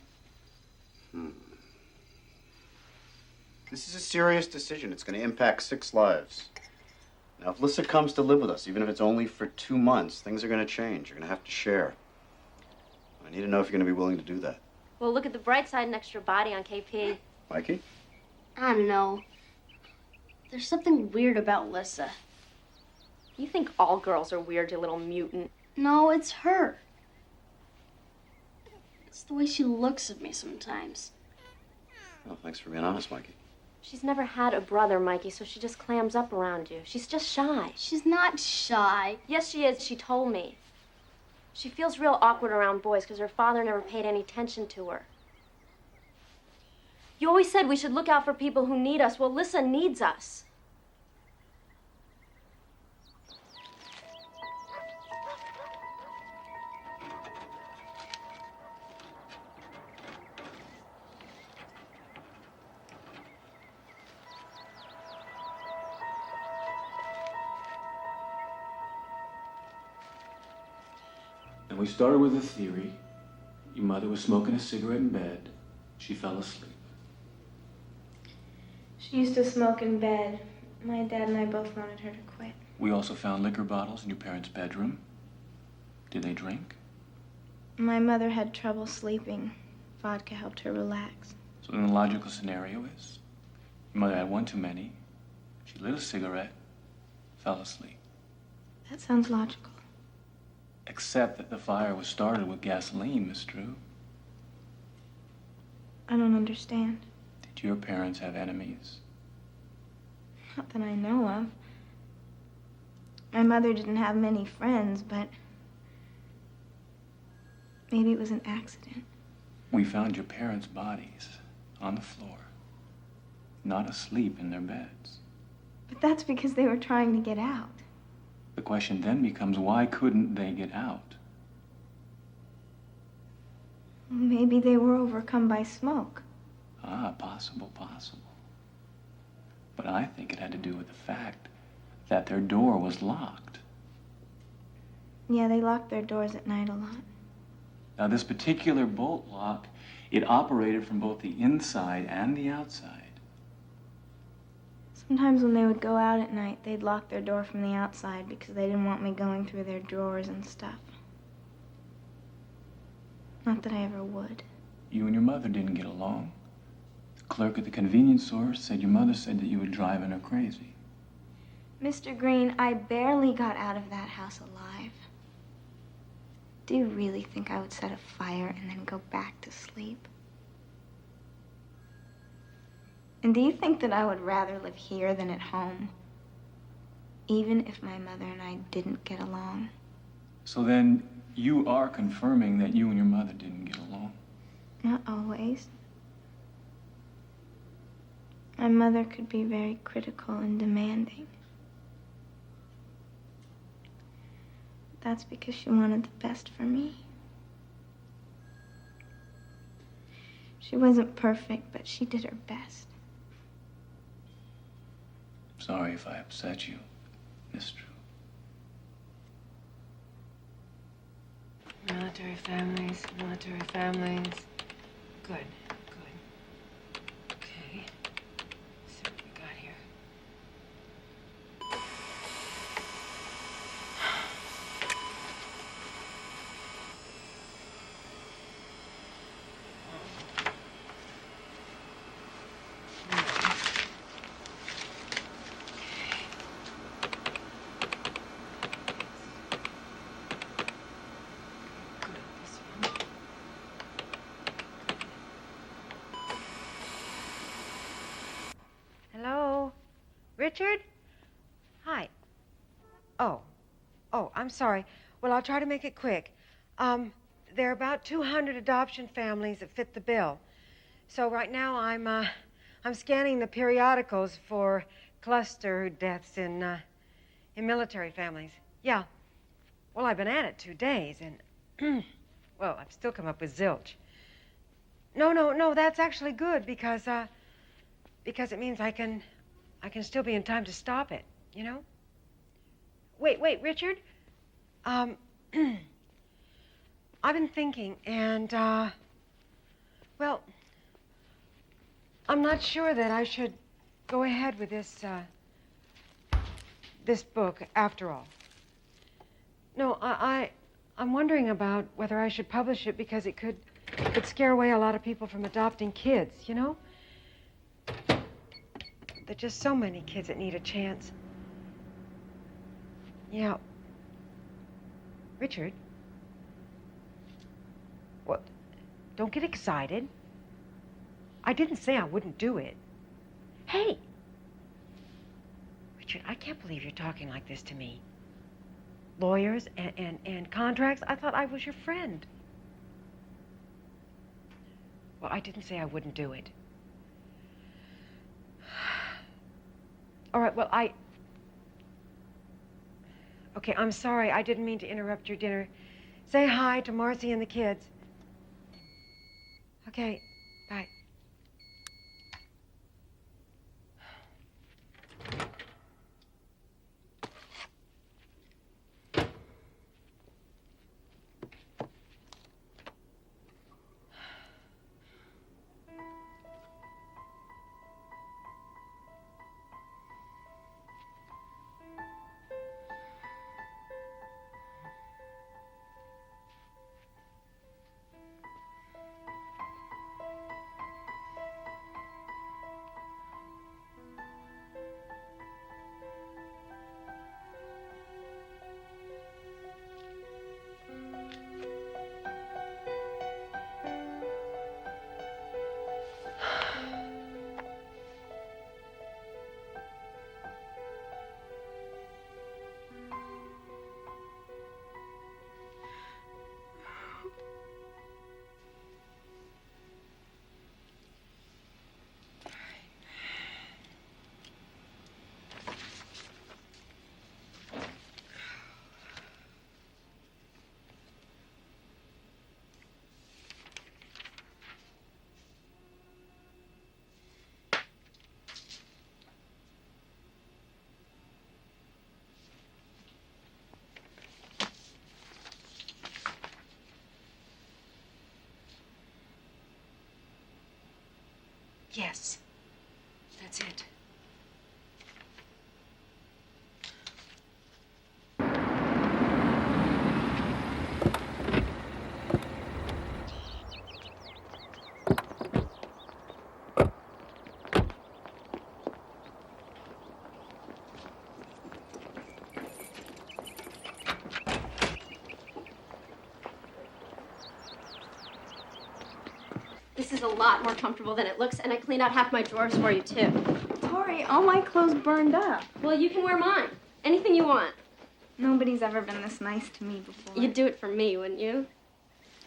This is a serious decision. It's going to impact 6 lives. Now, if Lissa comes to live with us, even if it's only for 2 months, things are going to change. You're going to have to share. I need to know if you're going to be willing to do that. Well, look at the bright side, an extra body on KP. Mikey? I don't know. There's something weird about Lissa. You think all girls are weird, you little mutant. No, it's her. It's the way she looks at me sometimes. Well, thanks for being honest, Mikey. She's never had a brother, Mikey, so she just clams up around you. She's just shy. She's not shy. Yes, she is. She told me. She feels real awkward around boys because her father never paid any attention to her. You always said we should look out for people who need us. Well, Lissa needs us. And we started with a theory. Your mother was smoking a cigarette in bed. She fell asleep. She used to smoke in bed. My dad and I both wanted her to quit. We also found liquor bottles in your parents' bedroom. Did they drink? My mother had trouble sleeping. Vodka helped her relax. So then the logical scenario is, your mother had one too many. She lit a cigarette, fell asleep. That sounds logical. Except that the fire was started with gasoline, Miss Drew. I don't understand. Did your parents have enemies? Not that I know of. My mother didn't have many friends, but maybe it was an accident. We found your parents' bodies on the floor, not asleep in their beds. But that's because they were trying to get out. The question then becomes, why couldn't they get out? Maybe they were overcome by smoke. Ah, possible. But I think it had to do with the fact that their door was locked. Yeah, they locked their doors at night a lot. Now, this particular bolt lock, it operated from both the inside and the outside. Sometimes when they would go out at night, they'd lock their door from the outside because they didn't want me going through their drawers and stuff. Not that I ever would. You and your mother didn't get along. The clerk at the convenience store said your mother said that you were driving her crazy. Mr. Green, I barely got out of that house alive. Do you really think I would set a fire and then go back to sleep? And do you think that I would rather live here than at home? Even if my mother and I didn't get along? So then, you are confirming that you and your mother didn't get along? Not always. My mother could be very critical and demanding. That's because she wanted the best for me. She wasn't perfect, but she did her best. Sorry if I upset you, Miss Drew. Military families. Good. Okay. Let's see what we got here. Hello? Richard? Hi. Oh, I'm sorry. Well, I'll try to make it quick. There are about 200 adoption families that fit the bill. So right now I'm scanning the periodicals for cluster deaths in military families. Yeah. Well, I've been at it 2 days and well, I've still come up with zilch. No, that's actually good because it means I can still be in time to stop it, you know? Wait, Richard. I've been thinking, and, well, I'm not sure that I should go ahead with this book after all. No, I'm wondering about whether I should publish it because it could scare away a lot of people from adopting kids, you know? There's just so many kids that need a chance. Yeah. Richard? Well, don't get excited. I didn't say I wouldn't do it. Hey! Richard, I can't believe you're talking like this to me. Lawyers and contracts? I thought I was your friend. Well, I didn't say I wouldn't do it. All right, well, Okay, I'm sorry. I didn't mean to interrupt your dinner. Say hi to Marcy and the kids. Okay, bye. Yes, that's it. This is a lot more comfortable than it looks, and I cleaned out half my drawers for you, too. Tori, all my clothes burned up. Well, you can wear mine. Anything you want. Nobody's ever been this nice to me before. You'd do it for me, wouldn't you?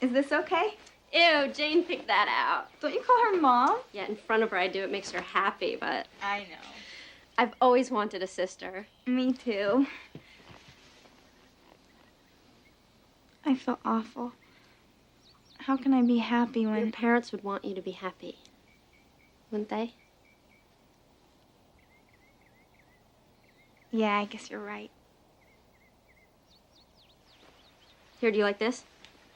Is this okay? Ew, Jane picked that out. Don't you call her Mom? Yeah, in front of her I do. It makes her happy, but... I know. I've always wanted a sister. Me too. I feel awful. How can I be happy when... Your parents would want you to be happy, wouldn't they? Yeah, I guess you're right. Here, do you like this?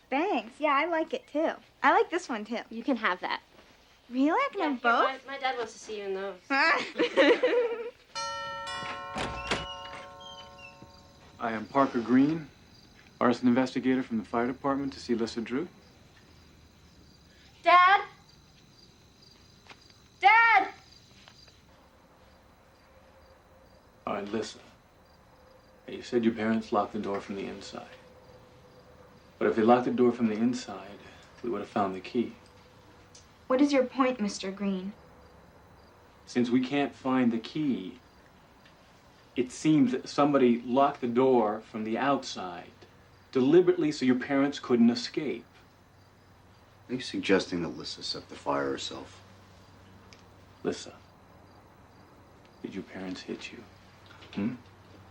Thanks. Yeah, I like it too. I like this one too. You can have that. Really? I can have both? My dad wants to see you in those. I am Parker Green, arson investigator from the fire department to see Lissa Drew. Dad? Dad! All right, Lissa. You said your parents locked the door from the inside. But if they locked the door from the inside, we would have found the key. What is your point, Mr. Green? Since we can't find the key, it seems that somebody locked the door from the outside, deliberately so your parents couldn't escape. Are you suggesting that Lissa set the fire herself? Lissa, did your parents hit you?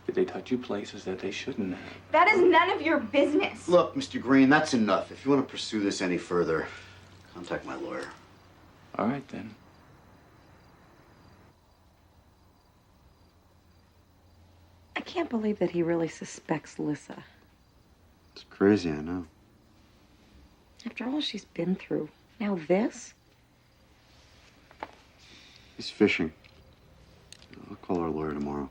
Did they touch you places that they shouldn't have? That is none of your business. Look, Mr. Green, that's enough. If you want to pursue this any further, contact my lawyer. All right, then. I can't believe that he really suspects Lissa. It's crazy, I know. After all she's been through. Now this? He's fishing. I'll call our lawyer tomorrow.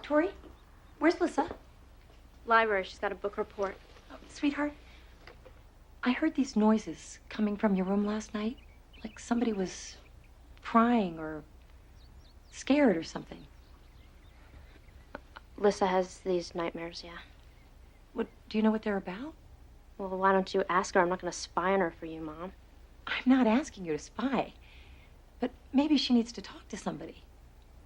Tori, where's Lissa? Library. She's got a book report. Oh, sweetheart, I heard these noises coming from your room last night. Like somebody was crying or scared or something. Lissa has these nightmares, yeah. What, do you know what they're about? Well, why don't you ask her? I'm not going to spy on her for you, Mom. I'm not asking you to spy. But maybe she needs to talk to somebody.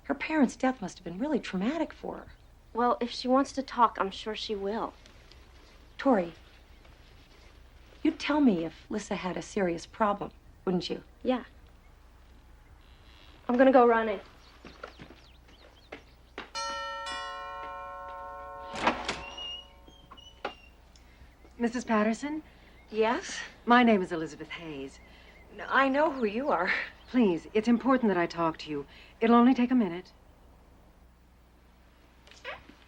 Her parents' death must have been really traumatic for her. Well, if she wants to talk, I'm sure she will. Tori, you'd tell me if Lissa had a serious problem, wouldn't you? Yeah. I'm going to go running. Mrs. Patterson? Yes? My name is Elizabeth Hayes. I know who you are. Please, it's important that I talk to you. It'll only take a minute.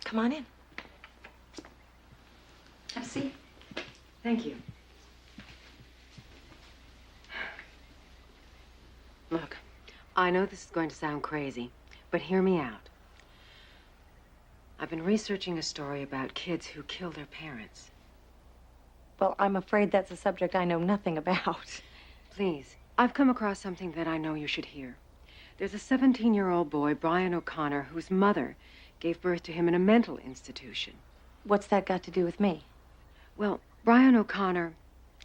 Come on in. Have a seat. Thank you. Look, I know this is going to sound crazy, but hear me out. I've been researching a story about kids who kill their parents. Well, I'm afraid that's a subject I know nothing about. Please, I've come across something that I know you should hear. There's a 17-year-old boy, Brian O'Connor, whose mother gave birth to him in a mental institution. What's that got to do with me? Well, Brian O'Connor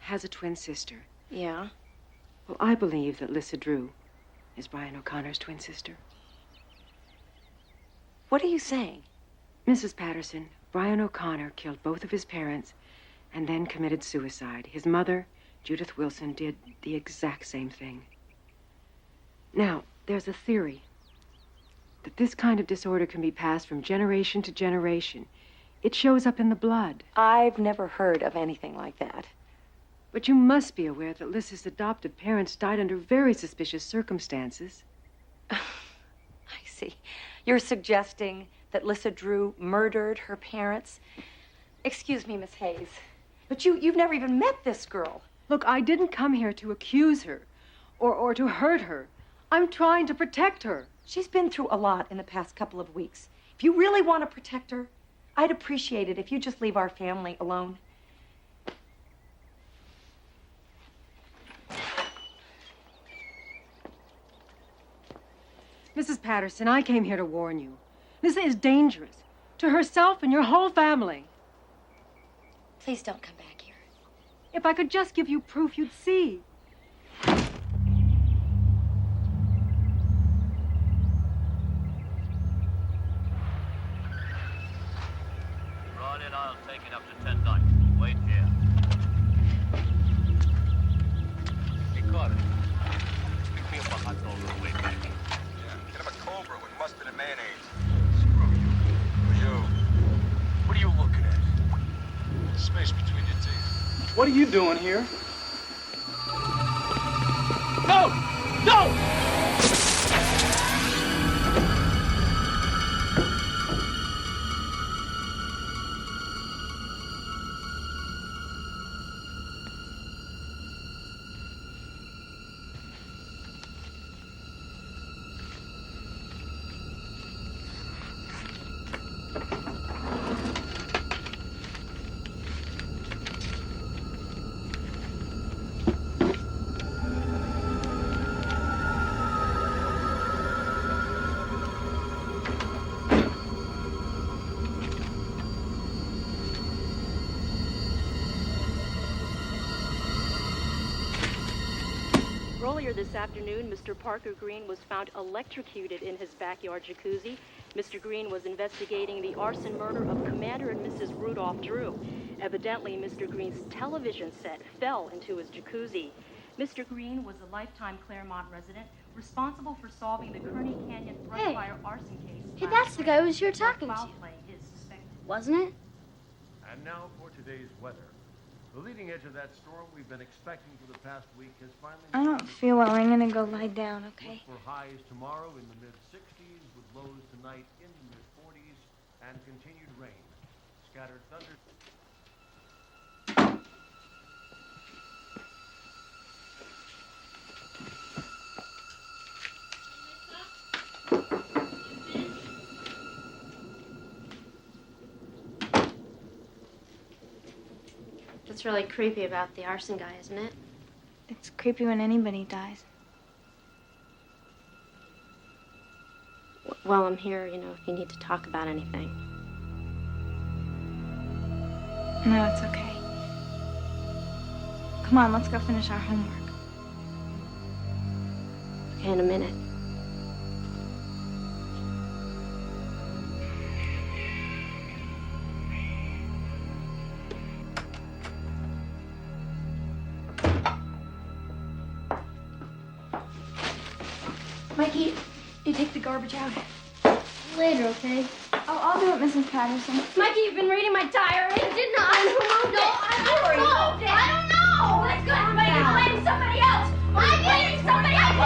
has a twin sister. Yeah? Well, I believe that Lissa Drew is Brian O'Connor's twin sister. What are you saying? Mrs. Patterson, Brian O'Connor killed both of his parents and then committed suicide. His mother, Judith Wilson, did the exact same thing. Now, there's a theory that this kind of disorder can be passed from generation to generation. It shows up in the blood. I've never heard of anything like that. But you must be aware that Lissa's adoptive parents died under very suspicious circumstances. I see. You're suggesting that Lissa Drew murdered her parents? Excuse me, Miss Hayes, but you've never even met this girl. Look, I didn't come here to accuse her or to hurt her. I'm trying to protect her. She's been through a lot in the past couple of weeks. If you really want to protect her, I'd appreciate it if you just leave our family alone. Mrs. Patterson, I came here to warn you. Lissa is dangerous to herself and your whole family. Please don't come back here. If I could just give you proof, you'd see. Right in, I'll take it up to 10 nights. Wait here. Hey, Carter. Pick me up a hot dog on the way back. Yeah, get him a Cobra with mustard and mayonnaise. Screw you. You. What are you looking at? Space between your teeth. What are you doing here? No! No! Earlier this afternoon, Mr. Parker Green was found electrocuted in his backyard jacuzzi. Mr. Green was investigating the arson murder of Commander and Mrs. Rudolph Drew. Evidently, Mr. Green's television set fell into his jacuzzi. Mr. Green was a lifetime Claremont resident responsible for solving the Kearney Canyon brush fire arson case. Hey, that's the guy who was here talking to Foul you. play is suspected. Wasn't it? And now for today's weather. The leading edge of that storm we've been expecting for the past week has finally... I don't feel well. I'm gonna go lie down, okay? Look for highs tomorrow in the mid-60s with lows tonight in the mid-40s and continued rain. Scattered thunder... really creepy about the arson guy, isn't it? It's creepy when anybody dies. Well, I'm here, if you need to talk about anything. No, it's okay. Come on, let's go finish our homework. Okay, in a minute. Mikey, you take the garbage out. Later, okay? Oh, I'll do it, Mrs. Patterson. Mikey, you've been reading my diary. I did not. Who moved it? I don't know. I don't know. That's good. Mikey, blame somebody else. I'm blaming somebody else.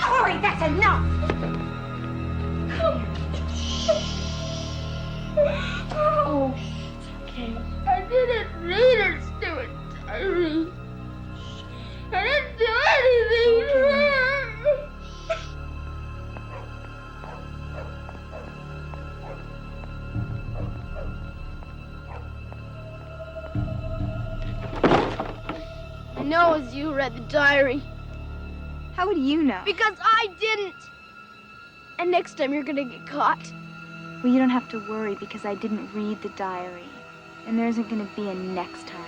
Tori, that's enough. Oh, it's okay. I didn't read her stupid diary. I didn't do anything to her. I know it was you who read the diary. How would you know? Because I didn't. And next time you're gonna get caught. Well, you don't have to worry because I didn't read the diary. And there isn't gonna be a next time.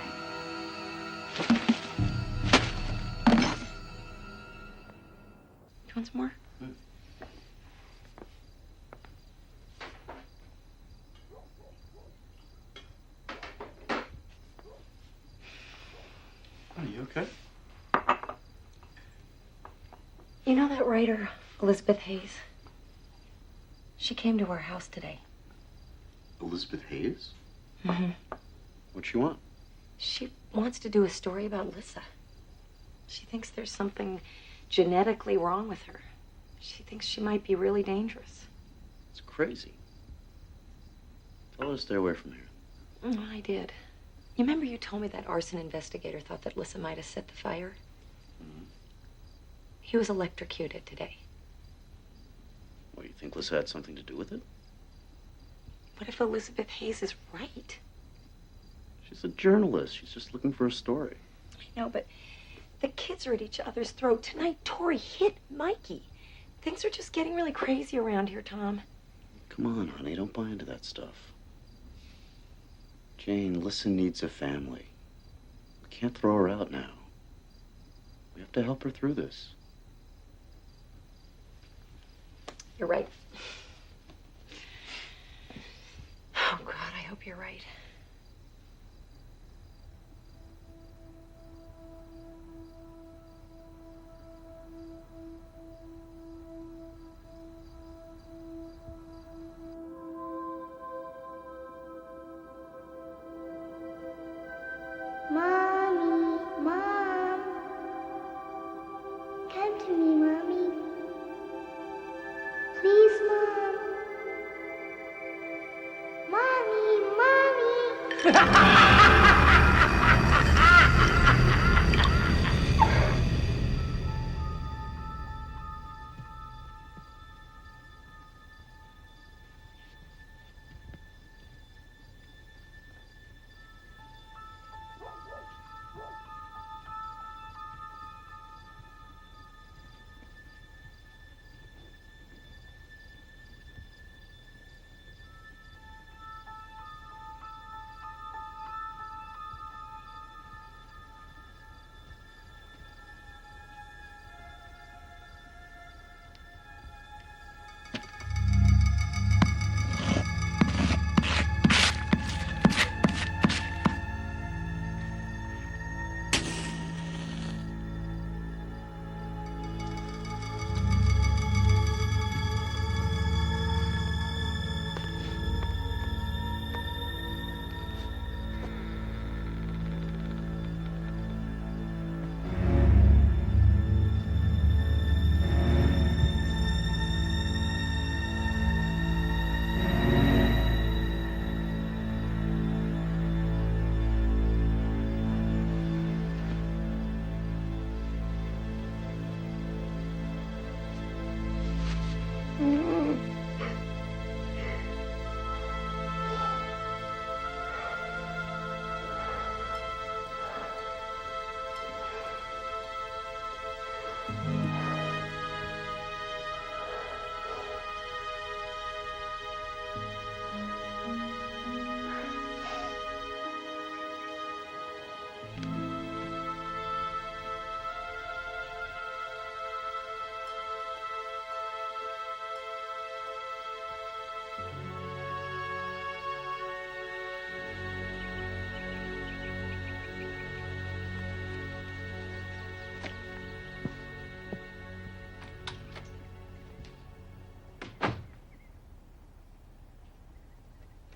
You want some more? Are you okay? You know that writer, Elizabeth Hayes? She came to our house today. Elizabeth Hayes? Mm-hmm. What'd she want? She wants to do a story about Lissa. She thinks there's something genetically wrong with her. She thinks she might be really dangerous. It's crazy. Tell her to stay away from here. I did. You remember you told me that arson investigator thought that Lissa might have set the fire? Mm-hmm. He was electrocuted today. Well, you think Lissa had something to do with it? What if Elizabeth Hayes is right? She's a journalist. She's just looking for a story. I know, but the kids are at each other's throat. Tonight, Tori hit Mikey. Things are just getting really crazy around here, Tom. Come on, honey. Don't buy into that stuff. Jane, Lissa needs a family. We can't throw her out now. We have to help her through this. You're right. Oh, God, I hope you're right. Mommy, Mom. Come to me, Mommy. Please, Mom. Mommy, Mommy.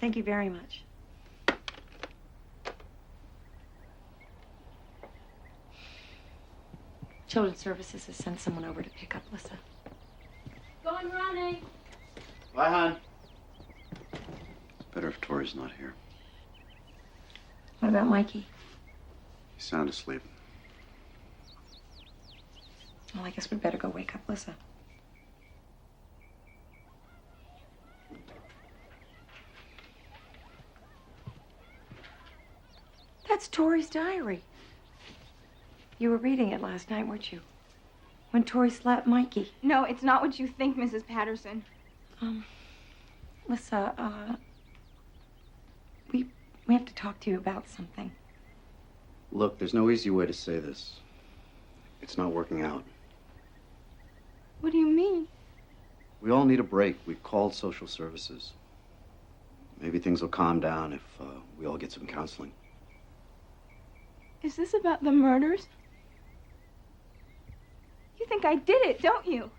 Thank you very much. Children's Services has sent someone over to pick up Lissa. Going running. Bye, hon. Better if Tori's not here. What about Mikey? He's sound asleep. Well, I guess we'd better go wake up Lissa. That's Tori's diary. You were reading it last night, weren't you? When Tori slapped Mikey. No, it's not what you think, Mrs. Patterson. Lissa, we have to talk to you about something. Look, there's no easy way to say this. It's not working out. What do you mean? We all need a break. We've called social services. Maybe things will calm down if we all get some counseling. Is this about the murders? You think I did it, don't you?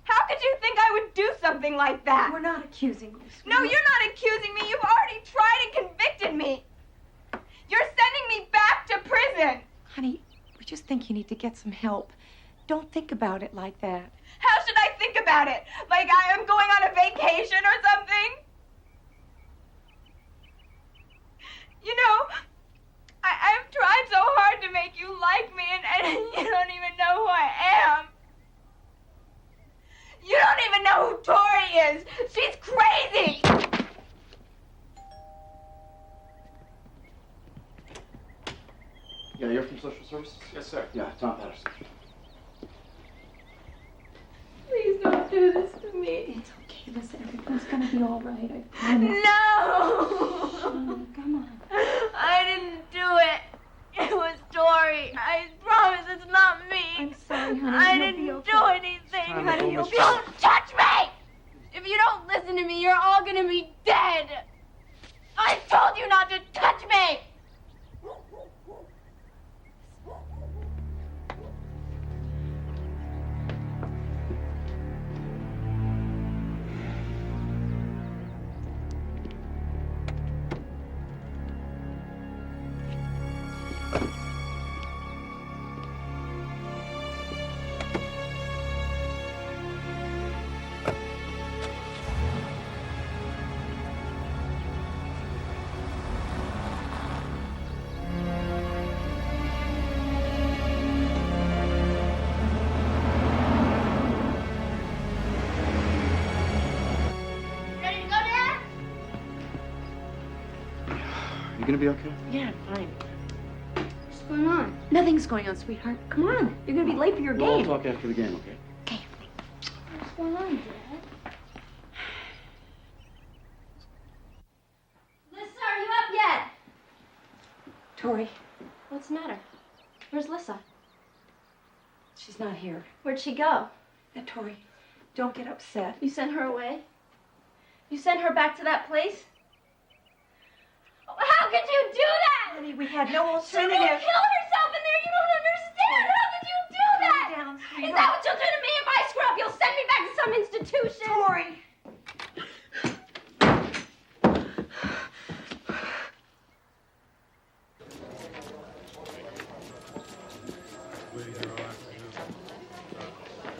How could you think I would do something like that? We're not accusing you. No, you're not accusing me. You've already tried and convicted me. You're sending me back to prison. Honey, we just think you need to get some help. Don't think about it like that. How should I think about it? Like I am going on a vacation or something? You know, I've tried so hard to make you like me, and you don't even know who I am. You don't even know who Tori is. She's crazy. Yeah, you're from social services? Yes, sir. Yeah, Tom Patterson. Please don't do this to me. It's okay, Lissa. Everything's gonna be all right. I promise. No! Come on. I didn't do it. It was Tori. I promise it's not me. I'm sorry, honey. I You'll didn't be okay. do anything. Honey, you'll be Don't touch me! If you don't listen to me, you're all gonna be dead. I told you not to touch me! You gonna be okay? Yeah, fine. What's going on? Nothing's going on, sweetheart. Come on. You're gonna be late for your We'll all game. talk after the game, okay? What's going on, Dad? Lissa, are you up yet? Tori, What's the matter? Where's Lissa? she's not here. Where'd she go? Now, Tori, don't get upset. You sent her away? You sent her back to that place? How could you do that? Honey, we had no She will alternative. kill herself in there. You don't understand. How could you do that? Calm down, Is sweetheart. that what you'll do to me if I screw up? You'll send me back to some institution. Tori.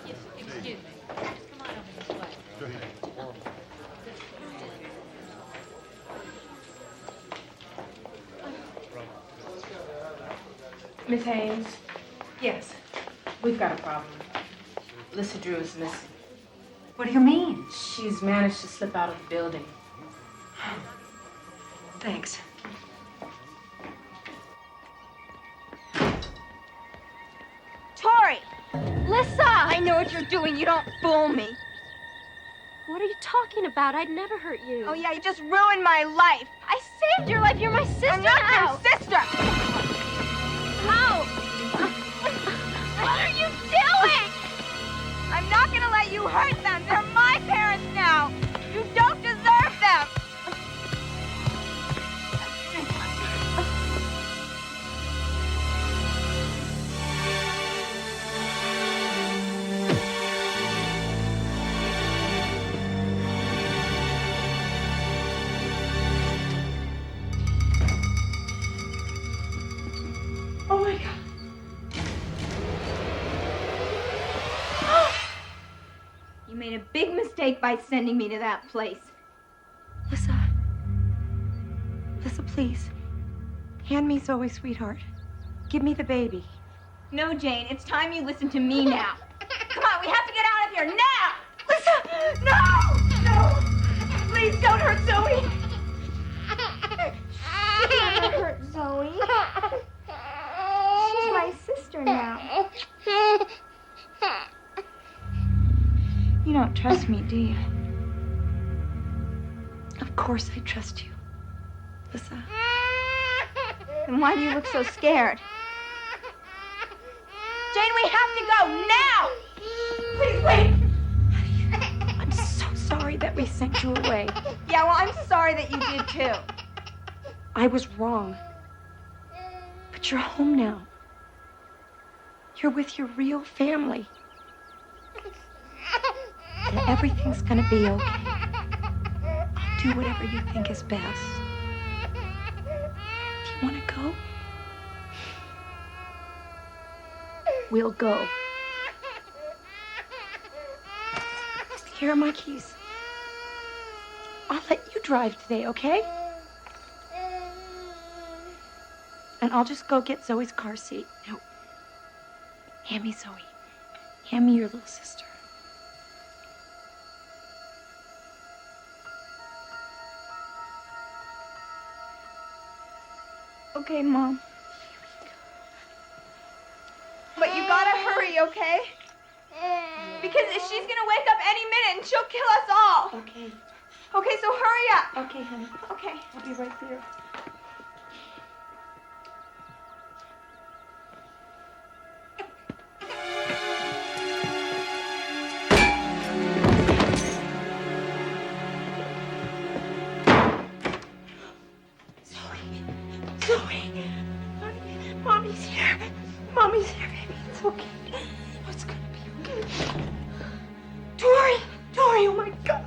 Excuse me. Just come on over this way. Miss Haynes, Yes. we've got a problem. Lissa Drew is missing. What do you mean? She's managed to slip out of the building. Thanks. Tori! Lissa! I know what you're doing. You don't fool me. What are you talking about? I'd never hurt you. Oh, yeah, you just ruined my life. I saved your life. You're my sister I'm not now. your sister. How? What are you doing? I'm not gonna let you hurt them. They're my parents now. You don't deserve them. made a big mistake by sending me to that place. Lissa. Lissa, please. Hand me Zoe, sweetheart. Give me the baby. No, Jane, it's time you listen to me now. Come on, we have to get out of here now! Lissa! No! No! Please don't hurt Zoe! Never hurt Zoe. She's my sister now. You don't trust me, do you? Of course I trust you, Lissa. Then why do you look so scared? Jane, we have to go now! Please wait! I'm so sorry that we sent you away. Yeah, well, I'm sorry that you did too. I was wrong. But you're home now. You're with your real family. And everything's gonna be okay. Do whatever you think is best. If you wanna go, we'll go. Here are my keys. I'll let you drive today, okay? And I'll just go get Zoe's car seat. Now, hand me Zoe. Hand me your little sister. Okay, Mom. But you gotta hurry, okay? Because she's gonna wake up any minute and she'll kill us all. Okay. Okay, so hurry up. Okay, honey. Okay. I'll be right there. Zoe! Mommy's here. Mommy's here, baby. It's okay. It's gonna be okay. Tori! Tori, oh my God.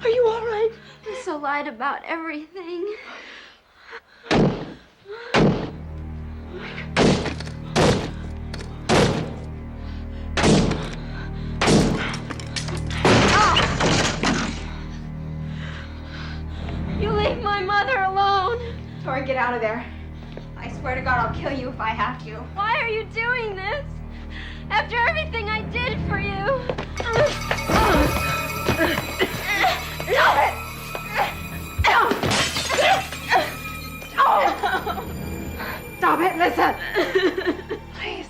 Are you all right? Lisa lied about everything. You leave my mother alone. Tori, get out of there. I swear to God, I'll kill you if I have to. Why are you doing this? After everything I did for you. Stop it, Lissa! Please.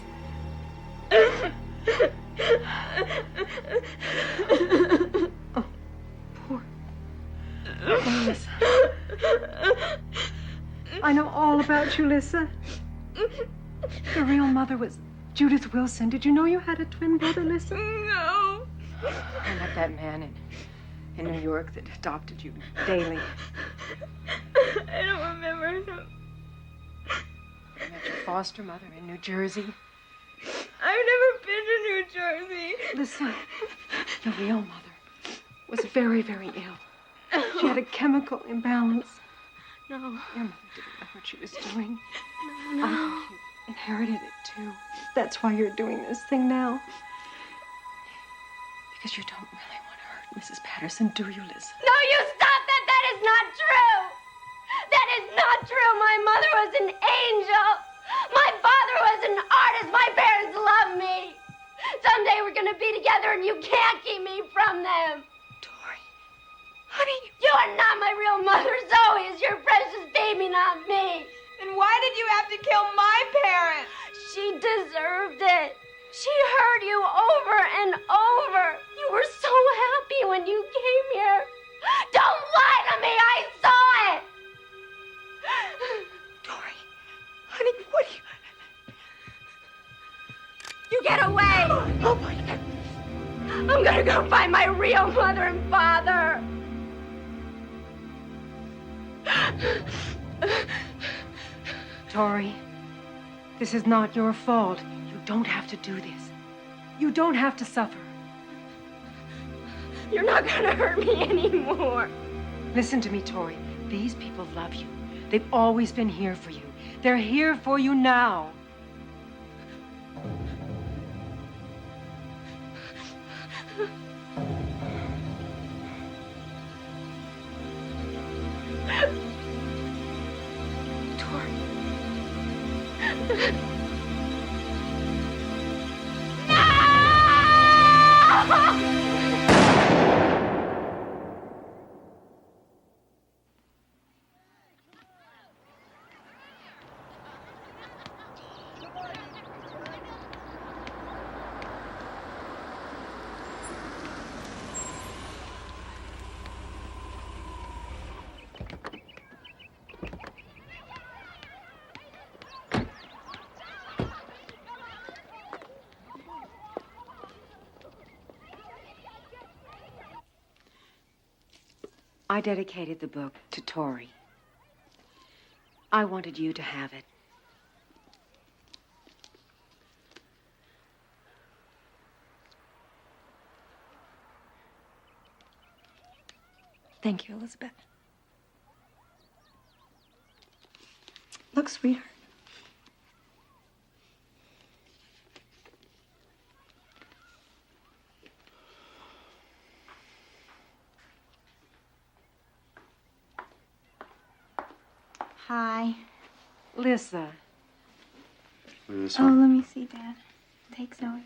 Oh, poor Lissa. I know all about you, Lissa. Your real mother was Judith Wilson. Did you know you had a twin brother, Lissa? No. I met that man in New York that adopted you daily. I don't remember him. I met your foster mother in New Jersey. I've never been to New Jersey. Listen, your real mother was very, very ill. She had a chemical imbalance. No. Your mother didn't know what she was doing. No. I think you inherited it, too. That's why you're doing this thing now. Because you don't really want to hurt Mrs. Patterson, do you, Lisa? No, you stop that! That is not true! That is not true! My mother was an angel! My father was an artist! My parents love me! Someday we're gonna be together and you can't keep me from them! Tori, honey, you are not my real mother! Zoe is your precious baby, not me! Then why did you have to kill my parents? She deserved it! She heard you over and over! You were so happy when you came here! Don't lie to me! I saw it! Tori, honey, what are you... You get away! Oh, my God. I'm gonna go find my real mother and father! Tori, this is not your fault. You don't have to do this. You don't have to suffer. You're not gonna hurt me anymore. Listen to me, Tori. These people love you. They've always been here for you. They're here for you now. I dedicated the book to Tori. I wanted you to have it. Thank you, Elizabeth. Look, sweetheart. Hi. Lissa. This Oh, one. let me see, Dad. Take Zoe.